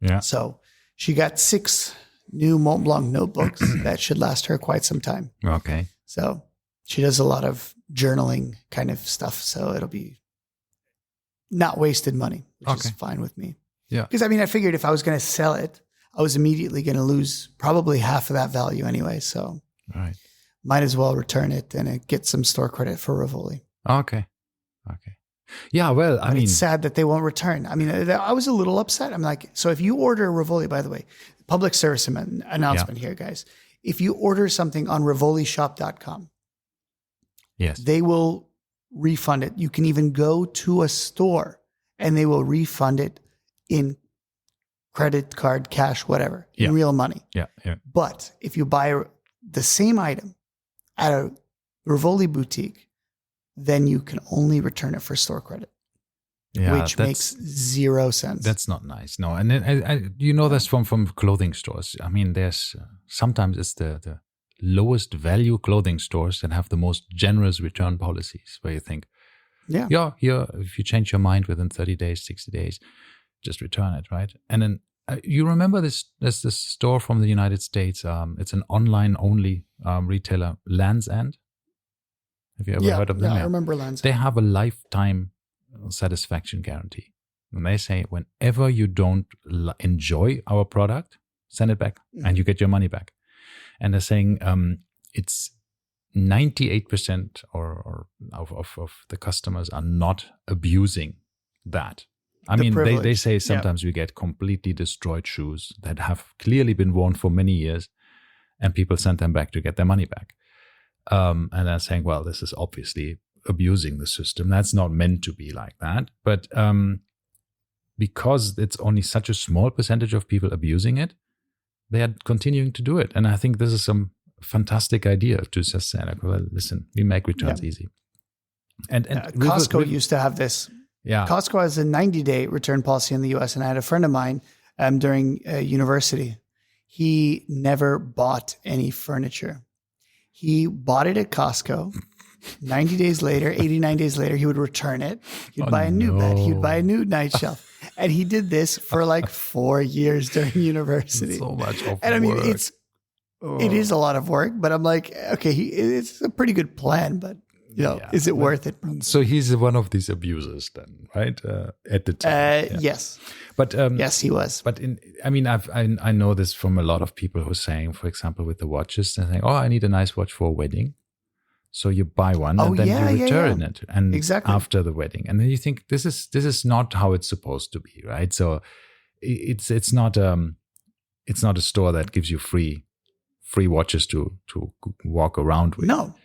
Yeah. So she got 6 new Mont Blanc notebooks that should last her quite some time. Okay. So she does a lot of journaling kind of stuff. So it'll be not wasted money, which is fine with me. Yeah. Because I figured if I was going to sell it, I was immediately going to lose probably half of that value anyway. So might as well return it and get some store credit for Rivoli. Okay. Yeah, well, I mean, it's sad that they won't return. I was a little upset. I'm like, so if you order Rivoli, by the way, public service announcement here, guys. If you order something on rivolishop.com, yes, they will refund it. You can even go to a store and they will refund it in credit card, cash, whatever, in real money. Yeah. But if you buy the same item at a Rivoli boutique, then you can only return it for store credit, which makes 0 sense. That's not nice. No, and that's from clothing stores. There's sometimes it's the lowest value clothing stores that have the most generous return policies, where you think, here, if you change your mind within 30 days, 60 days, just return it, right? And then you remember there's this store from the United States. It's an online only retailer, Land's End. Have you ever heard of them? Yeah, I remember Land's End. They have a lifetime satisfaction guarantee. And they say, whenever you don't enjoy our product, send it back and you get your money back. And they're saying it's 98% or of the customers are not abusing that. They say sometimes we get completely destroyed shoes that have clearly been worn for many years, and people send them back to get their money back. And they're saying, well, this is obviously abusing the system. That's not meant to be like that. But because it's only such a small percentage of people abusing it, they are continuing to do it. And I think this is some fantastic idea to just say, like, well, listen, we make returns easy. And Costco used to have this. Yeah. Costco has a 90-day return policy in the US. And I had a friend of mine during university. He never bought any furniture. He bought it at Costco. 90 days later, 89 days later, he would return it. He'd buy a new bed. He'd buy a new night shelf. And he did this for like 4 years during university. So much of and work. It is a lot of work, but I'm like, okay, it's a pretty good plan, but is it worth it? So he's one of these abusers then, right? At the time. Yes. But yes, he was. But I know this from a lot of people who are saying, for example, with the watches, they're saying, "Oh, I need a nice watch for a wedding." So you buy one and then you return it, and after the wedding, and then you think this is not how it's supposed to be, right? So it's not a store that gives you free watches to walk around with. No,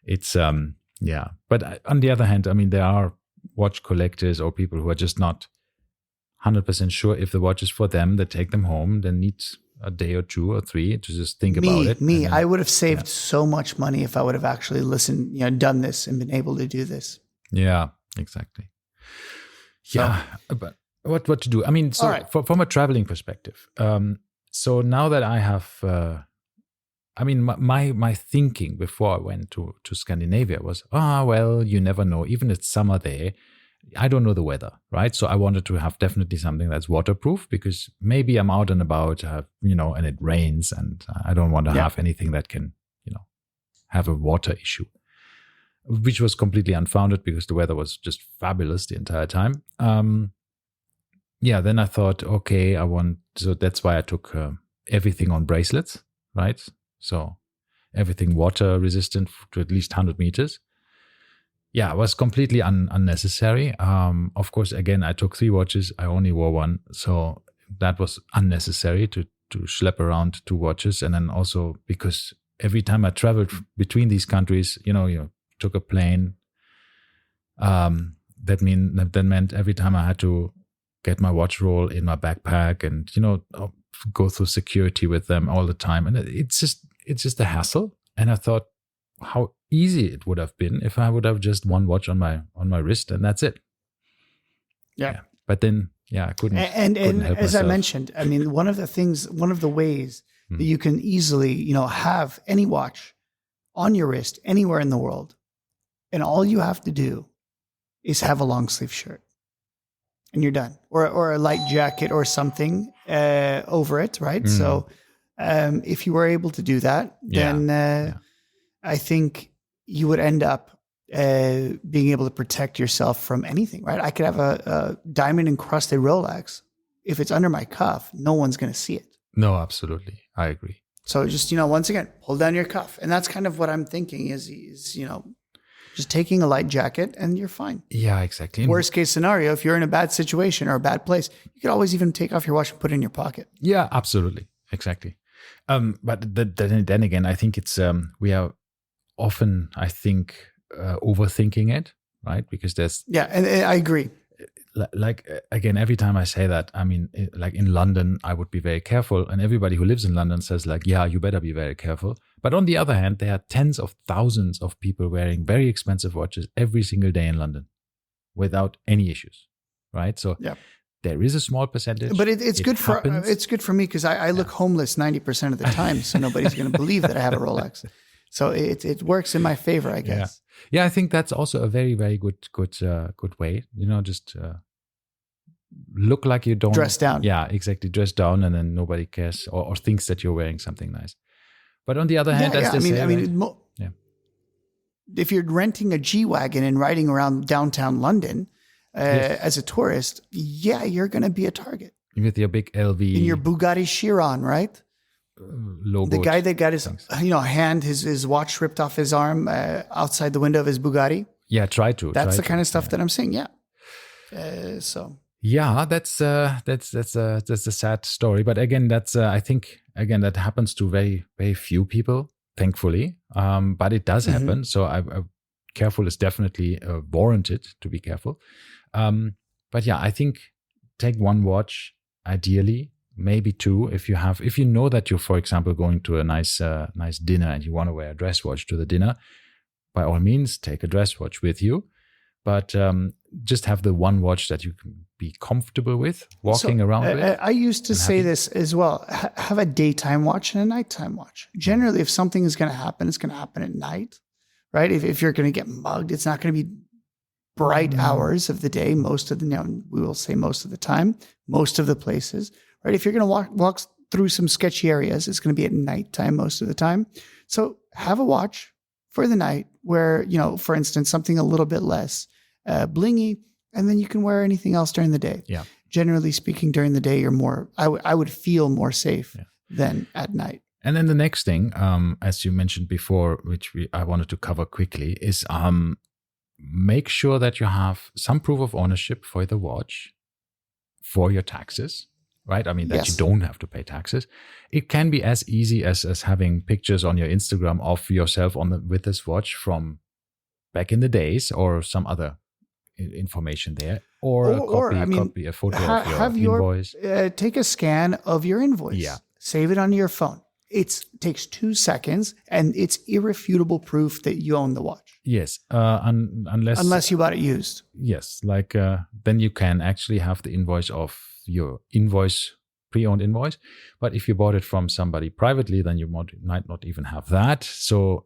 it's But on the other hand, I mean, there are watch collectors or people who are just not 100% sure if the watch is for them. They take them home. They need a day or 2 or 3 to just think about it. Then, I would have saved so much money if I would have actually listened, done this and been able to do this. Yeah, exactly. Yeah, but what to do? I mean, so from a traveling perspective, so now that I have, my thinking before I went to Scandinavia was, well, you never know. Even if it's summer there, I don't know the weather, right? So I wanted to have definitely something that's waterproof, because maybe I'm out and about, and it rains, and I don't want to have anything that can, have a water issue, which was completely unfounded because the weather was just fabulous the entire time. Then I thought, okay, so that's why I took everything on bracelets, right? So everything water resistant to at least 100 meters. Yeah, it was completely unnecessary. Of course, again, I took 3 watches. I only wore 1. So that was unnecessary to schlep around 2 watches. And then also because every time I traveled between these countries, you took a plane. That meant every time I had to get my watch roll in my backpack and, go through security with them all the time. And it's just a hassle. And I thought, how easy it would have been if I would have just 1 watch on my wrist and that's it. Yeah. But then, I couldn't. And help as myself. I mentioned, I mean, one of the ways that you can easily, have any watch on your wrist anywhere in the world, and all you have to do is have a long sleeve shirt, and you're done, or a light jacket or something over it, right? So, if you were able to do that, then I think you would end up being able to protect yourself from anything, right? I could have a diamond encrusted Rolex. If it's under my cuff, no one's going to see it. No, absolutely. I agree. So just, once again, pull down your cuff. And that's kind of what I'm thinking is just taking a light jacket and you're fine. Yeah, exactly. Worst case scenario, if you're in a bad situation or a bad place, you could always even take off your watch and put it in your pocket. Yeah, absolutely. Exactly. But then again, I think it's, we are often, I think, overthinking it, right? Because there's... Yeah, and I agree. Like, again, every time I say that, I mean, like in London, I would be very careful. And everybody who lives in London says like, yeah, you better be very careful. But on the other hand, there are tens of thousands of people wearing very expensive watches every single day in London without any issues, right? So there is a small percentage. But it's good for me because I look homeless 90% of the time. So nobody's going to believe that I have a Rolex. So it works in my favor, I guess. Yeah, I think that's also a very, very good way. Just look like you don't dress down. Yeah, exactly. Dress down, and then nobody cares or thinks that you're wearing something nice. But on the other hand, if you're renting a G-Wagon and riding around downtown London as a tourist, you're going to be a target with your big LV in your Bugatti Chiron, right? Logo. The guy that got his watch ripped off his arm outside the window of his Bugatti. Yeah, that's the kind of stuff that I'm saying. Yeah. That's a sad story. But again, that's I think that happens to very, very few people, thankfully. But it does happen. So I careful is definitely warranted to be careful. But I think take 1 watch ideally. Maybe 2 if you know that you're, for example, going to a nice dinner and you want to wear a dress watch to the dinner, by all means take a dress watch with you, but just have the 1 watch that you can be comfortable with walking around with. I used to say this as well. Have a daytime watch and a nighttime watch. Generally, if something is going to happen, it's going to happen at night, right? If you're going to get mugged, it's not going to be bright hours of the day. Most of the time, most of the places. Right? If you're going to walk through some sketchy areas. It's going to be at nighttime most of the time. So have a watch for the night where, for instance, something a little bit less blingy, and then you can wear anything else during the day. Yeah. Generally speaking, during the day, you're more, I would feel more safe than at night. And then the next thing, as you mentioned before, which I wanted to cover quickly, is make sure that you have some proof of ownership for the watch for your taxes, right? I mean, that you don't have to pay taxes. It can be as easy as having pictures on your Instagram of yourself with this watch from back in the days, or some other information there, or a photo of your invoice. Take a scan of your invoice. Yeah. Save it onto your phone. It takes 2 seconds, and it's irrefutable proof that you own the watch. Yes, unless you bought it used. Yes, then you can actually have the invoice of your pre-owned invoice. But if you bought it from somebody privately, then you might not even have that. So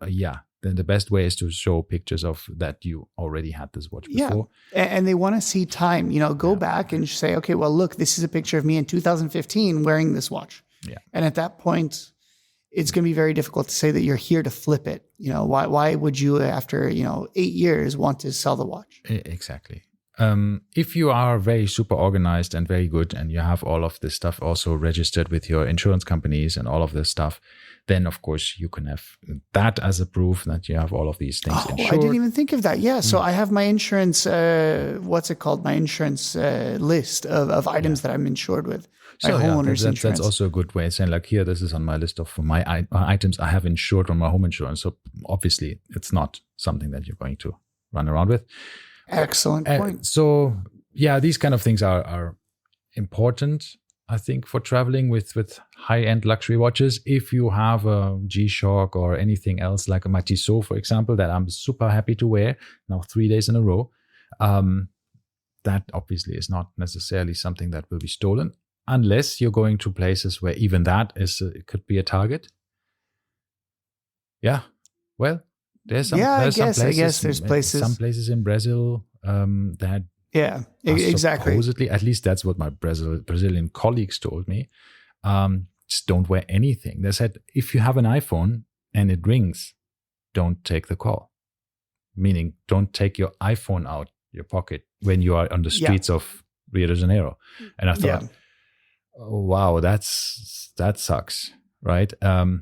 then the best way is to show pictures of that you already had this watch before. Yeah, and they want to see time. Go back and say, okay, well, look, this is a picture of me in 2015 wearing this watch. Yeah, and at that point, it's going to be very difficult to say that you're here to flip it. Why would you, after 8 years, want to sell the watch? Exactly. If you are very super organized and very good, and you have all of this stuff also registered with your insurance companies and all of this stuff, then of course you can have that as a proof that you have all of these things insured. I didn't even think of that. Yeah. So I have my insurance, what's it called? My insurance list of items that I'm insured with. That's also a good way of saying, here, this is on my list of my items I have insured on my home insurance. So obviously it's not something that you're going to run around with. Excellent point. So these kind of things are important, I think, for traveling with high-end luxury watches. If you have a G-Shock or anything else, like a Tissot, for example, that I'm super happy to wear now 3 days in a row, that obviously is not necessarily something that will be stolen, unless you're going to places where even that it could be a target. Yeah. Well, there's some places. Some places in Brazil that exactly. Supposedly, at least that's what my Brazilian colleagues told me. Just don't wear anything. They said, if you have an iPhone and it rings, don't take the call. Meaning, don't take your iPhone out your pocket when you are on the streets of Rio de Janeiro. And I thought, oh, wow, that sucks, right? All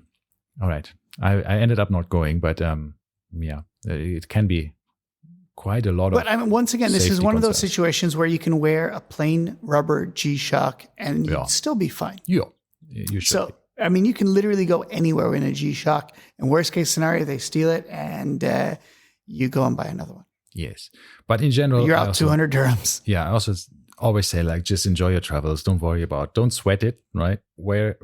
right. I ended up not going, but it can be quite a lot of. But I mean, once again, this is one of those situations where you can wear a plain rubber G-Shock and you'd still be fine. Yeah, you should. So, I mean, you can literally go anywhere in a G-Shock. And worst case scenario, they steal it and you go and buy another one. Yes. But in general, you're out 200 dirhams. Yeah. I also always say, just enjoy your travels. Don't sweat it, right? Wear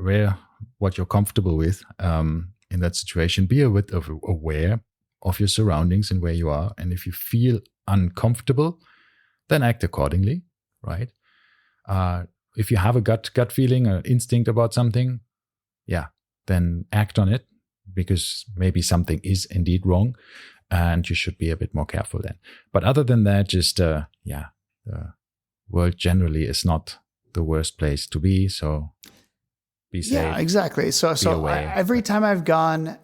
what you're comfortable with in that situation. Be a bit aware of your surroundings and where you are. And if you feel uncomfortable, then act accordingly, right? If you have a gut feeling or instinct about something, then act on it, because maybe something is indeed wrong and you should be a bit more careful then. But other than that, just, the world generally is not the worst place to be. So be safe. Yeah, exactly. So every time I've gone,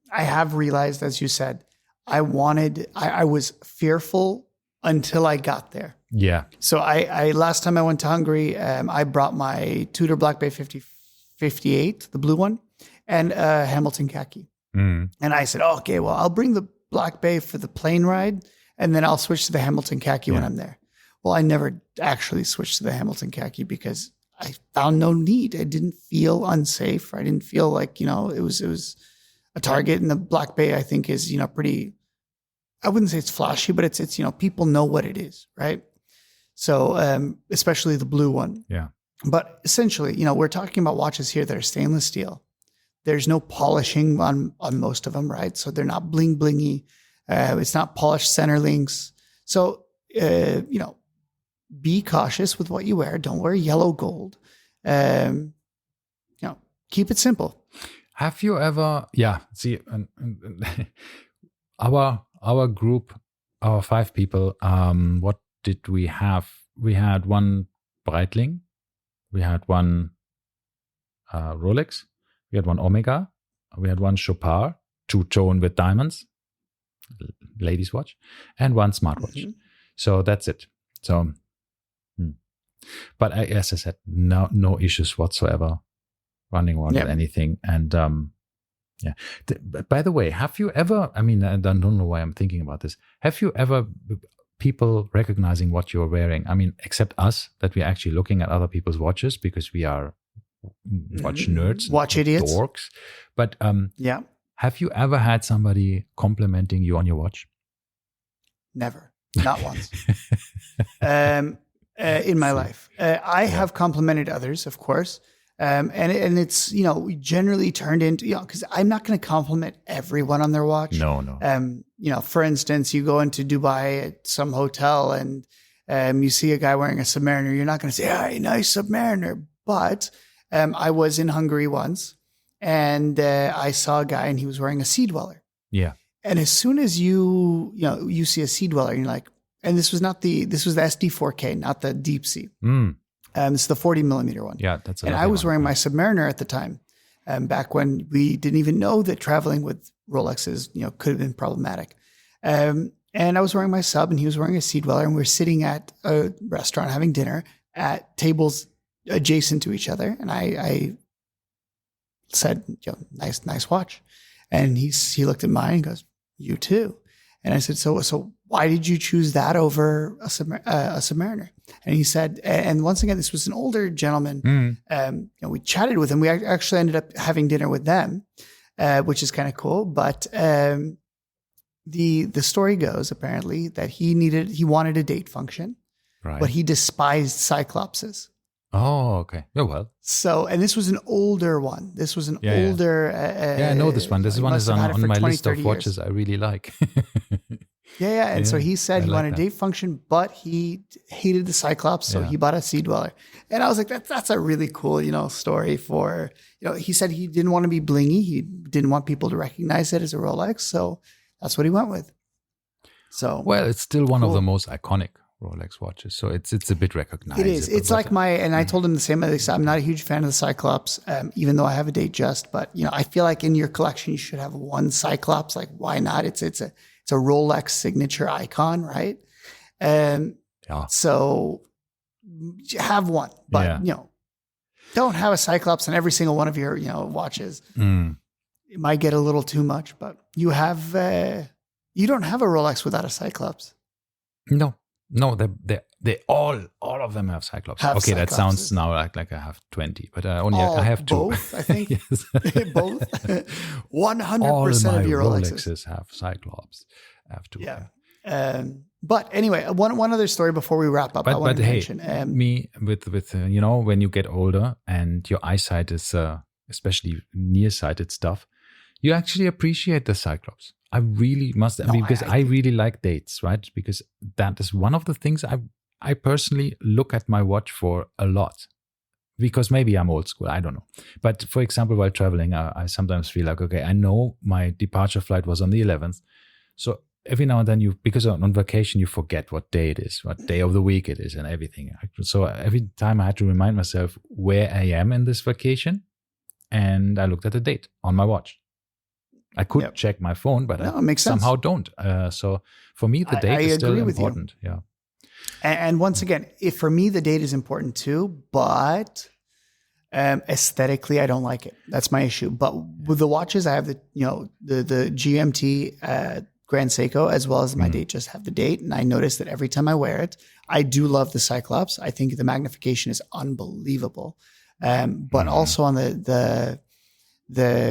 I have realized, as you said, I was fearful until I got there. Yeah. So I last time I went to Hungary, I brought my Tudor Black Bay 58, the blue one, and Hamilton khaki. And I said, okay, well, I'll bring the Black Bay for the plane ride, and then I'll switch to the Hamilton khaki when I'm there. Well, I never actually switched to the Hamilton khaki because I found no need. I didn't feel unsafe. I didn't feel like, it was a target. And the Black Bay, I think, is, pretty, I wouldn't say it's flashy, but it's people know what it is, right? So especially the blue one. Yeah. But essentially, we're talking about watches here that are stainless steel. There's no polishing on most of them, right? So they're not bling blingy. It's not polished center links. So, be cautious with what you wear. Don't wear yellow gold. Keep it simple. Have you ever? Yeah. See, our group, our 5 people. What did we have? We had one Breitling. We had one Rolex, we had one Omega, we had one Chopard, two-tone with diamonds, ladies' watch, and one smartwatch. Mm-hmm. So that's it. So, but as I said, no issues whatsoever running around with anything. And yeah. By the way, have you ever, I mean, I don't know why I'm thinking about this. Have you ever people recognizing what you're wearing? I mean, except us, that we're actually looking at other people's watches because we are watch nerds, watch idiots, dorks. But have you ever had somebody complimenting you on your watch? Never, not once. In my life, I have complimented others, of course. And it's, we generally turned into, because I'm not going to compliment everyone on their watch. No. For instance, you go into Dubai at some hotel and you see a guy wearing a Submariner. You're not going to say, "Hey, nice Submariner." But I was in Hungary once and I saw a guy and he was wearing a Sea Dweller. Yeah. And as soon as you see a Sea Dweller, you're like, and this was the SD4K, not the Deep Sea. It's the 40 millimeter one. Yeah, that's. And I was wearing my Submariner at the time, back when we didn't even know that traveling with Rolexes, could have been problematic. And I was wearing my Sub, and he was wearing a Sea Dweller, and we were sitting at a restaurant having dinner at tables adjacent to each other. And I said, nice watch. And he looked at mine and goes, "You too." And I said, so why did you choose that over a Submariner? And he said, and once again, this was an older gentleman. We chatted with him. We actually ended up having dinner with them, which is kind of cool. But the story goes apparently that he wanted a date function, right? But he despised Cyclopses. Oh, okay. Oh, well. So, and this was an older one. This was an older. I know this one. This one is on my list of watches I really like. And so he said he wanted a date function, but he hated the Cyclops, so he bought a Sea Dweller. And I was like, that's a really cool, story for, he said he didn't want to be blingy. He didn't want people to recognize it as a Rolex, so that's what he went with. So, well, it's still one of the most iconic Rolex watches, so it's a bit recognizable. It is. It's like I told him the same. I'm not a huge fan of the Cyclops, even though I have a Datejust. But I feel like in your collection you should have one Cyclops. Like, why not? It's a Rolex signature icon, right? So have one, but don't have a Cyclops in every single one of your watches. It might get a little too much, but you have you don't have a Rolex without a Cyclops. No, they all of them have Cyclops. Okay, that sounds now like I have 20, but I have two. Both, I think. Both. 100% of your Rolexes have Cyclops. I have two. Yeah. But anyway, one other story before we wrap up. I want to mention me with when you get older and your eyesight is especially nearsighted stuff, you actually appreciate the Cyclops. I really must, because I really like dates, right? Because that is one of the things I personally look at my watch for a lot. Because maybe I'm old school, I don't know. But for example, while traveling, I sometimes feel like, okay, I know my departure flight was on the 11th. So every now and then because on vacation, you forget what day it is, what day of the week it is and everything. So every time I had to remind myself where I am in this vacation. And I looked at the date on my watch. I could check my phone, but I somehow don't. So for me, the date is still important. Yeah. And once again, for me, the date is important too, but aesthetically, I don't like it. That's my issue. But with the watches, I have the GMT Grand Seiko, as well as my date just have the date. And I notice that every time I wear it, I do love the Cyclops. I think the magnification is unbelievable. But also on the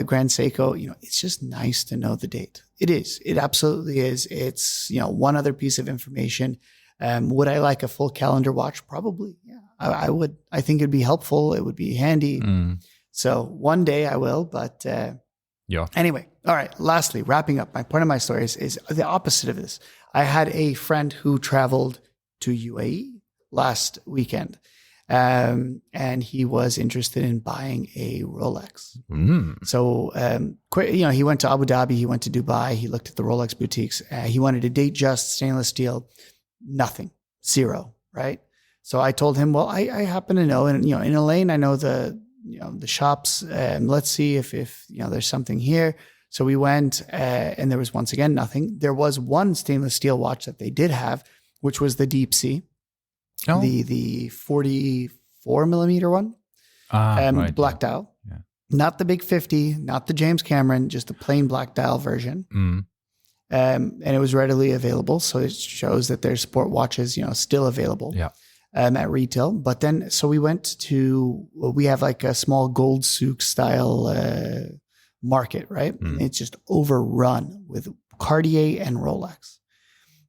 Grand Seiko, it's just nice to know the date. It is. It absolutely is. It's, one other piece of information. Would I like a full calendar watch? Probably. Yeah, I would. I think it'd be helpful. It would be handy. So one day I will, but anyway. All right. Lastly, wrapping up, my point of my story is the opposite of this. I had a friend who traveled to UAE last weekend. And he was interested in buying a Rolex. So, he went to Abu Dhabi, he went to Dubai, he looked at the Rolex boutiques. He wanted a Datejust stainless steel, nothing, zero, right? So I told him, well, I happen to know, and in Elaine, I know the the shops. Let's see if there's something here. So we went, and there was once again nothing. There was one stainless steel watch that they did have, which was the Deep Sea, the 44 millimeter one, Right, black dial, Yeah. not the big 50, not the James Cameron, just the plain black dial version. And it was readily available, so it shows that there's sport watches, still available. Yeah. At retail. But then, so we we have like a small gold souk style market, right? And it's just overrun with Cartier and Rolex.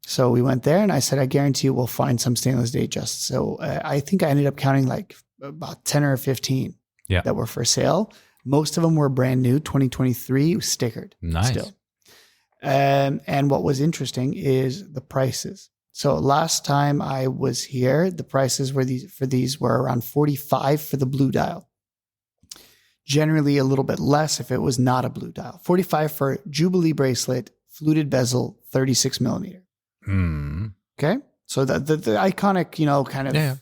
So we went there and I said, I guarantee you we'll find some stainless Datejust. So I think I ended up counting like about 10 or 15 that were for sale. Most of them were brand new, 2023, stickered. Nice. Still. And what was interesting is the prices. So last time I was here, the prices were these were around 45 for the blue dial. Generally a little bit less if it was not a blue dial. 45 for Jubilee bracelet, fluted bezel, 36 millimeter. Okay. So the iconic, kind of. Yeah.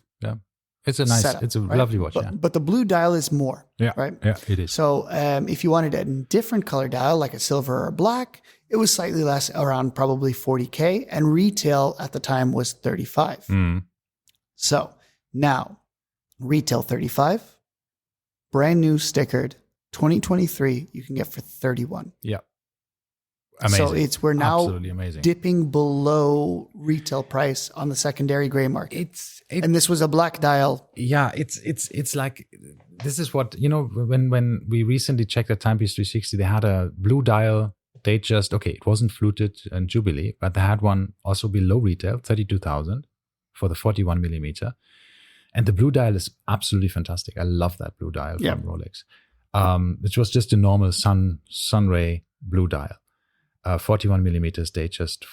It's a nice, setup, it's a right? lovely watch. But the blue dial is more. Yeah. Right. Yeah, it is. So if you wanted a different color dial, like a silver or a black, it was slightly less, around probably 40K, and retail at the time was 35. So now retail 35, brand new stickered 2023, you can get for 31. Yeah. Amazing. So we're now absolutely amazing. dipping below retail price on the secondary gray market. And this was a black dial. Yeah, it's like, this is what, when we recently checked the Timepiece 360, they had a blue dial. They just, it wasn't fluted and Jubilee, but they had one also below retail, 32,000 for the 41 millimeter. And the blue dial is absolutely fantastic. I love that blue dial from Rolex. It was just a normal sunray blue dial. 41 millimeters, Datejust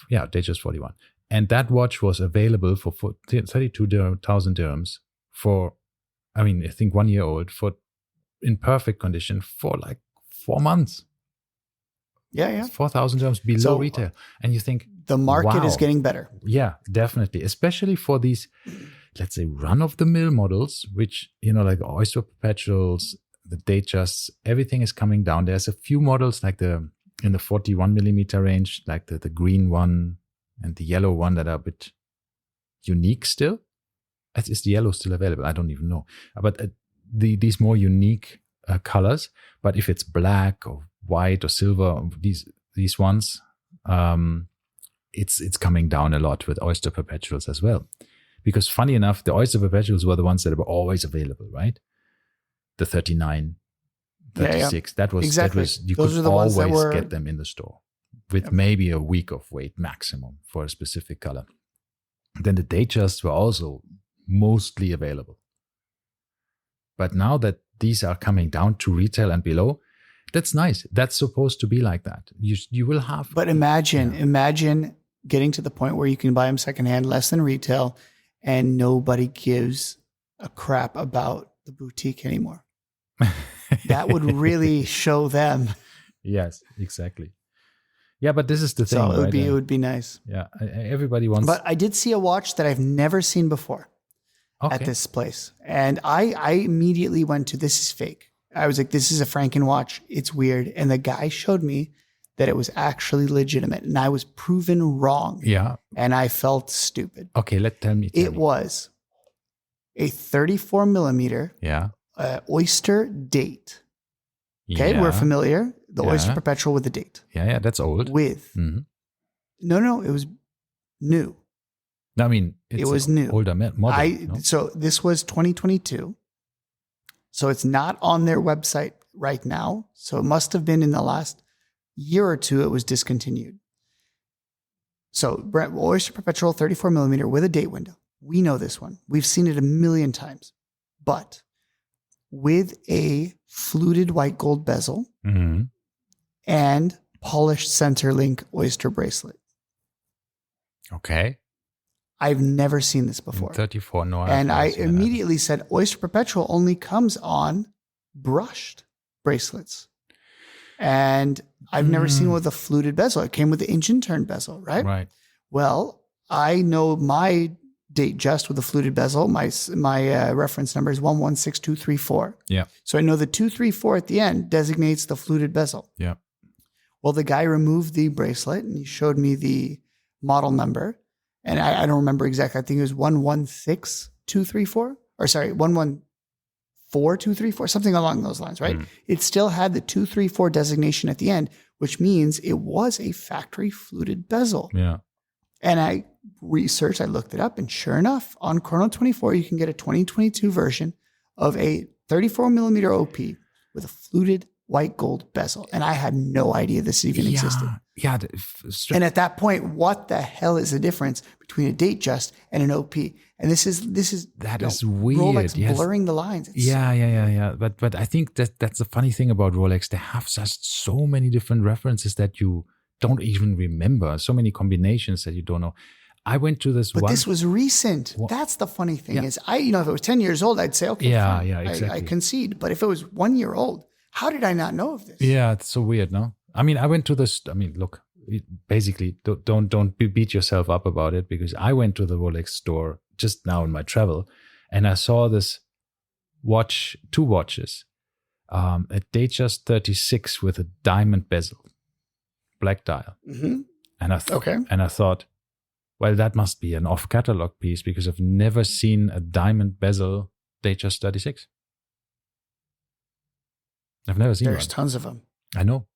41. And that watch was available for 32,000 dirhams for, I think 1 year old, in perfect condition for like 4 months. Yeah. 4,000 dirhams below retail. And you think the market is getting better. Yeah, definitely. Especially for these, let's say, run-of-the-mill models, which, like Oyster Perpetuals, the Datejusts, everything is coming down. There's a few models like in the 41 millimeter range, like the green one and the yellow one that are a bit unique still. Is the yellow still available? I don't even know. But these more unique colors. But if it's black or white or silver, these ones, it's coming down a lot with Oyster Perpetuals as well. Because funny enough, the Oyster Perpetuals were the ones that were always available, right? The 39, 36. That was you Those could the always get them in the store with maybe a week of wait maximum for a specific color. Then the Datejusts were also mostly available. But now that these are coming down to retail and below, that's nice. That's supposed to be like that. You will have. But imagine getting to the point where you can buy them secondhand, less than retail, and nobody gives a crap about the boutique anymore. That would really show them. Yes, exactly. Yeah, but this is the thing. So it would be nice. Yeah, everybody wants. But I did see a watch that I've never seen before at this place, and I immediately went to, this is fake. I was like, this is a Franken watch. It's weird, and the guy showed me that it was actually legitimate, and I was proven wrong. Yeah, and I felt stupid. Okay, tell me. It was a 34 millimeter. Yeah. Oyster date. Okay, we're familiar. The Oyster Perpetual with the date. Yeah, that's old. With no, it was new. I mean, it was new. Older model. So this was 2022. So it's not on their website right now. So it must have been in the last year or two. It was discontinued. So Oyster Perpetual 34 millimeter with a date window. We know this one. We've seen it a million times, but with a fluted white gold bezel and polished center link Oyster bracelet. Okay. I've never seen this before. 34, no. And I immediately said, Oyster Perpetual only comes on brushed bracelets. And I've never seen with a fluted bezel. It came with the inch and turn bezel, right? Right. Well, I know my Datejust with a fluted bezel. My reference number is 116234. Yeah. So I know the 234 at the end designates the fluted bezel. Yeah. Well, the guy removed the bracelet and he showed me the model number. And I don't remember exactly. I think it was 116234 or sorry, 114234, something along those lines, right? It still had the 234 designation at the end, which means it was a factory fluted bezel. Yeah. And I researched, I looked it up, and sure enough, on Chrono24, you can get a 2022 version of a 34 millimeter OP with a fluted white gold bezel. And I had no idea this even existed. Yeah. And at that point, what the hell is the difference between a Datejust and an OP? And this is that is weird. Rolex Yes. blurring the lines. It's Yeah. But I think that's the funny thing about Rolex. They have so many different references that you don't even remember. So many combinations that you don't know. I went to this But one. this was recent. That's the funny thing is if it was 10 years old, I'd say, okay, fine. Exactly. I concede. But if it was 1 year old, how did I not know of this? Yeah, it's so weird, no? I mean, I went to this. I mean, look, basically, don't beat yourself up about it, because I went to the Rolex store just now in my travel, and I saw this watch, two watches, a Datejust 36 with a diamond bezel, black dial, Mm-hmm. and I thought, well, that must be an off-catalog piece, because I've never seen a diamond bezel Datejust 36. I've never seen There's one. tons of them. I know,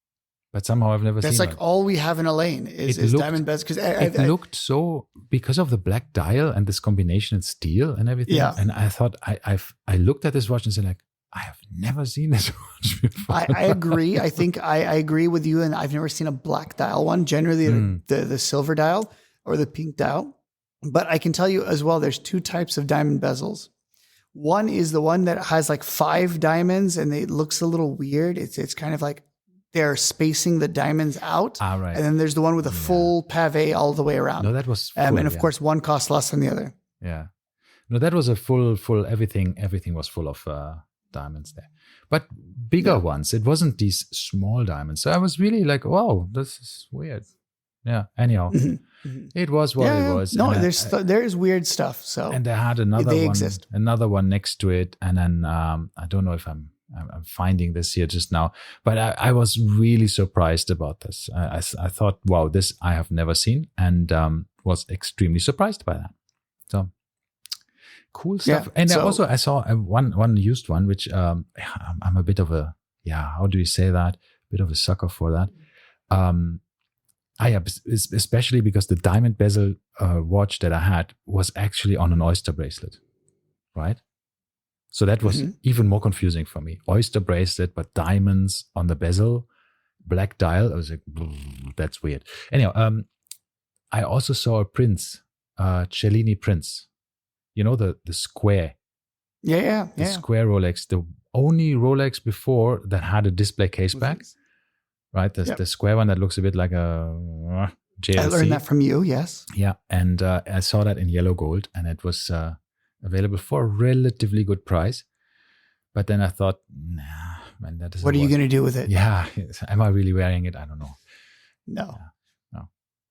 but somehow I've never seen That's like one. all we have in a lane is diamond bezel. Because It looked so, because of the black dial and this combination in steel and everything. Yeah. And I thought, I looked at this watch and said, like, I have never seen this watch before. I agree. I think I agree with you. And I've never seen a black dial one. Generally, the silver dial or the pink dial. But I can tell you as well, there's two types of diamond bezels. One is the one that has like 5 diamonds and it looks a little weird. It's kind of like they're spacing the diamonds out. Right. And then there's the one with a full pavé all the way around. No, that was full, and of course, one costs less than the other. Yeah. No, that was a full, everything was full of diamonds there. But bigger ones, it wasn't these small diamonds. So I was really like, wow, this is weird. Yeah. Anyhow, it was what it was. No, And there's weird stuff. So and they had another one next to it. And then I don't know if I'm finding this here just now, but I was really surprised about this. I thought, wow, this I have never seen, and was extremely surprised by that. So cool stuff. Yeah, and I saw one used one, which I'm a bit of a, how do you say that? A bit of a sucker for that. Especially because the diamond bezel watch that I had was actually on an oyster bracelet, right? So that was even more confusing for me. Oyster bracelet, but diamonds on the bezel, black dial. I was like, that's weird. Anyhow, I also saw a Prince, Cellini Prince. You know, the square. Yeah. The square Rolex, the only Rolex before that had a display case back. Right, the square one that looks a bit like a JLC. I learned that from you, yes. Yeah, and I saw that in yellow gold, and it was available for a relatively good price. But then I thought, nah, man, that is. What are you going to do with it? Yeah, am I really wearing it? I don't know. No.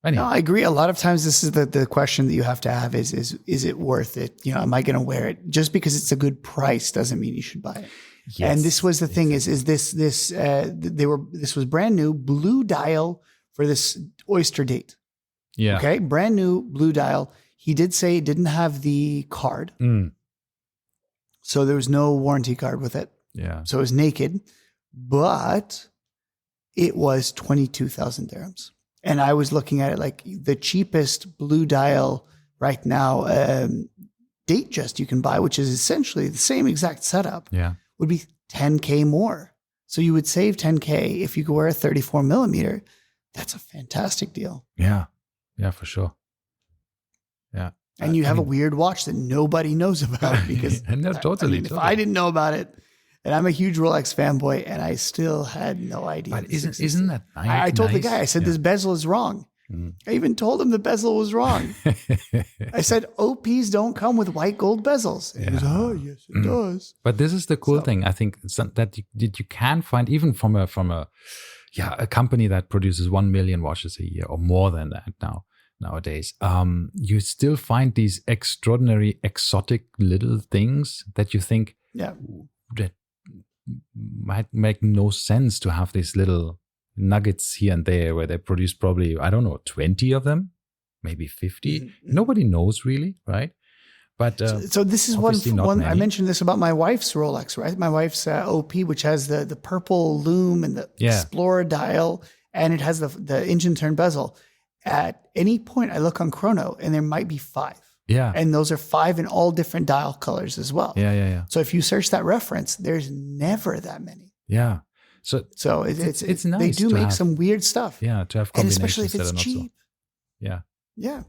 Anyway. No, I agree. A lot of times, this is the question that you have to have: is it worth it? You know, am I going to wear it? Just because it's a good price doesn't mean you should buy it. Yes, and this was the thing: this was brand new blue dial for this oyster date. Yeah. Okay, brand new blue dial. He did say it didn't have the card, so there was no warranty card with it. Yeah. So it was naked, but it was 22,000 dirhams. And I was looking at it like the cheapest blue dial right now, Datejust you can buy, which is essentially the same exact setup, would be 10K more. So you would save 10K if you could wear a 34 millimeter. That's a fantastic deal. Yeah. Yeah, for sure. Yeah. And you have a weird watch that nobody knows about because totally. If I didn't know about it, and I'm a huge Rolex fanboy, and I still had no idea. But isn't that nice? I told the guy, I said, this bezel is wrong. I even told him the bezel was wrong. I said, OPs don't come with white gold bezels. And he goes, oh, yes, it does. But this is the cool thing. I think that you can find even from a company that produces 1 million watches a year or more than that now. nowadays. You still find these extraordinary, exotic little things that you think that might make no sense to have these little nuggets here and there where they produce probably, I don't know, 20 of them, maybe 50. Mm-hmm. Nobody knows really, right? But so this is one I mentioned this about my wife's Rolex, right? My wife's OP, which has the purple lume and the Explorer dial, and it has the engine turn bezel. At any point I look on Chrono and there might be 5. Yeah. And those are 5 in all different dial colors as well. Yeah. So if you search that reference, there's never that many. Yeah. So it's nice. They do make some weird stuff. Yeah, to have and combinations, especially if it's cheap. Yeah.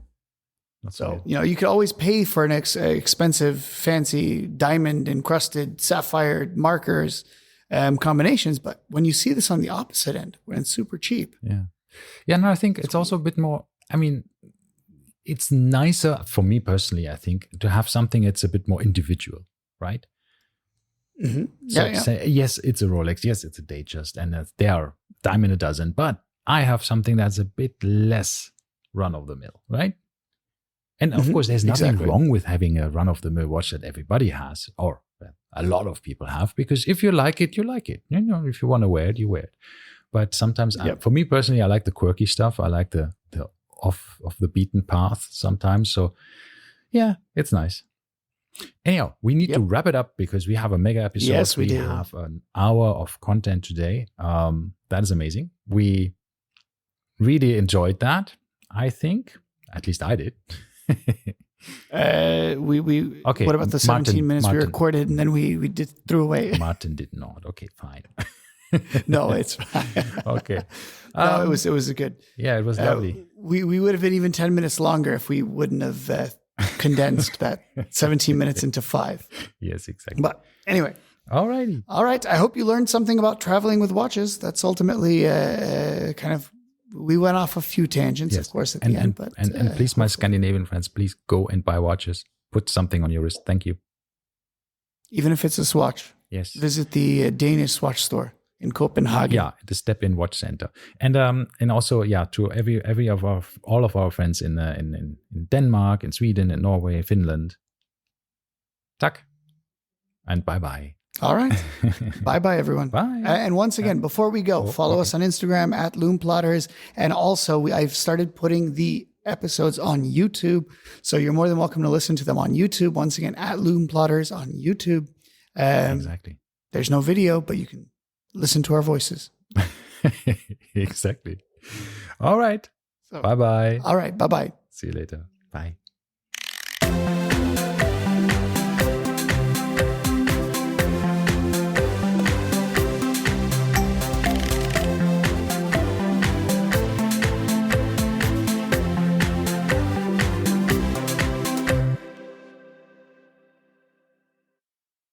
So you could always pay for an expensive, fancy diamond encrusted sapphire markers combinations, but when you see this on the opposite end, when it's super cheap. Yeah. No, I think it's also a bit more. I mean, it's nicer for me personally, I think, to have something that's a bit more individual, right? Mm-hmm. So say, yes, it's a Rolex, yes, it's a Datejust, and they are dime in a dozen, but I have something that's a bit less run-of-the-mill, right? And of course, there's nothing wrong with having a run-of-the-mill watch that everybody has, or a lot of people have, because if you like it, you like it. You know, if you want to wear it, you wear it. But sometimes, for me personally, I like the quirky stuff. I like the off of the beaten path sometimes. So, yeah, it's nice. Anyhow, we need to wrap it up because we have a mega episode. Yes, we do. Have an hour of content today. That is amazing. We really enjoyed that. I think, at least I did. Okay. What about the 17 minutes we recorded and then we threw away? Martin did not. Okay, fine. No, it's fine. Okay. No, it was good. Yeah, it was lovely. We would have been even 10 minutes longer if we wouldn't have condensed that 17 minutes into 5. Yes, exactly. But anyway. All right. I hope you learned something about traveling with watches. That's ultimately kind of, we went off a few tangents, of course, at the end. But please, my Scandinavian friends, please go and buy watches. Put something on your wrist. Thank you. Even if it's a swatch. Yes. Visit the Danish watch store in Copenhagen. Yeah, the Step In Watch Center. And also, to all of our friends in Denmark, in Sweden, in Norway, Finland. Tak. And bye-bye. All right. Bye-bye, everyone. Bye. And once again, before we go, follow us on Instagram at Lume Plotters. And also, I've started putting the episodes on YouTube. So you're more than welcome to listen to them on YouTube. Once again, at Lume Plotters on YouTube. Exactly. There's no video, but you can listen to our voices. Exactly. All right. So, bye-bye. All right. Bye-bye. See you later. Bye.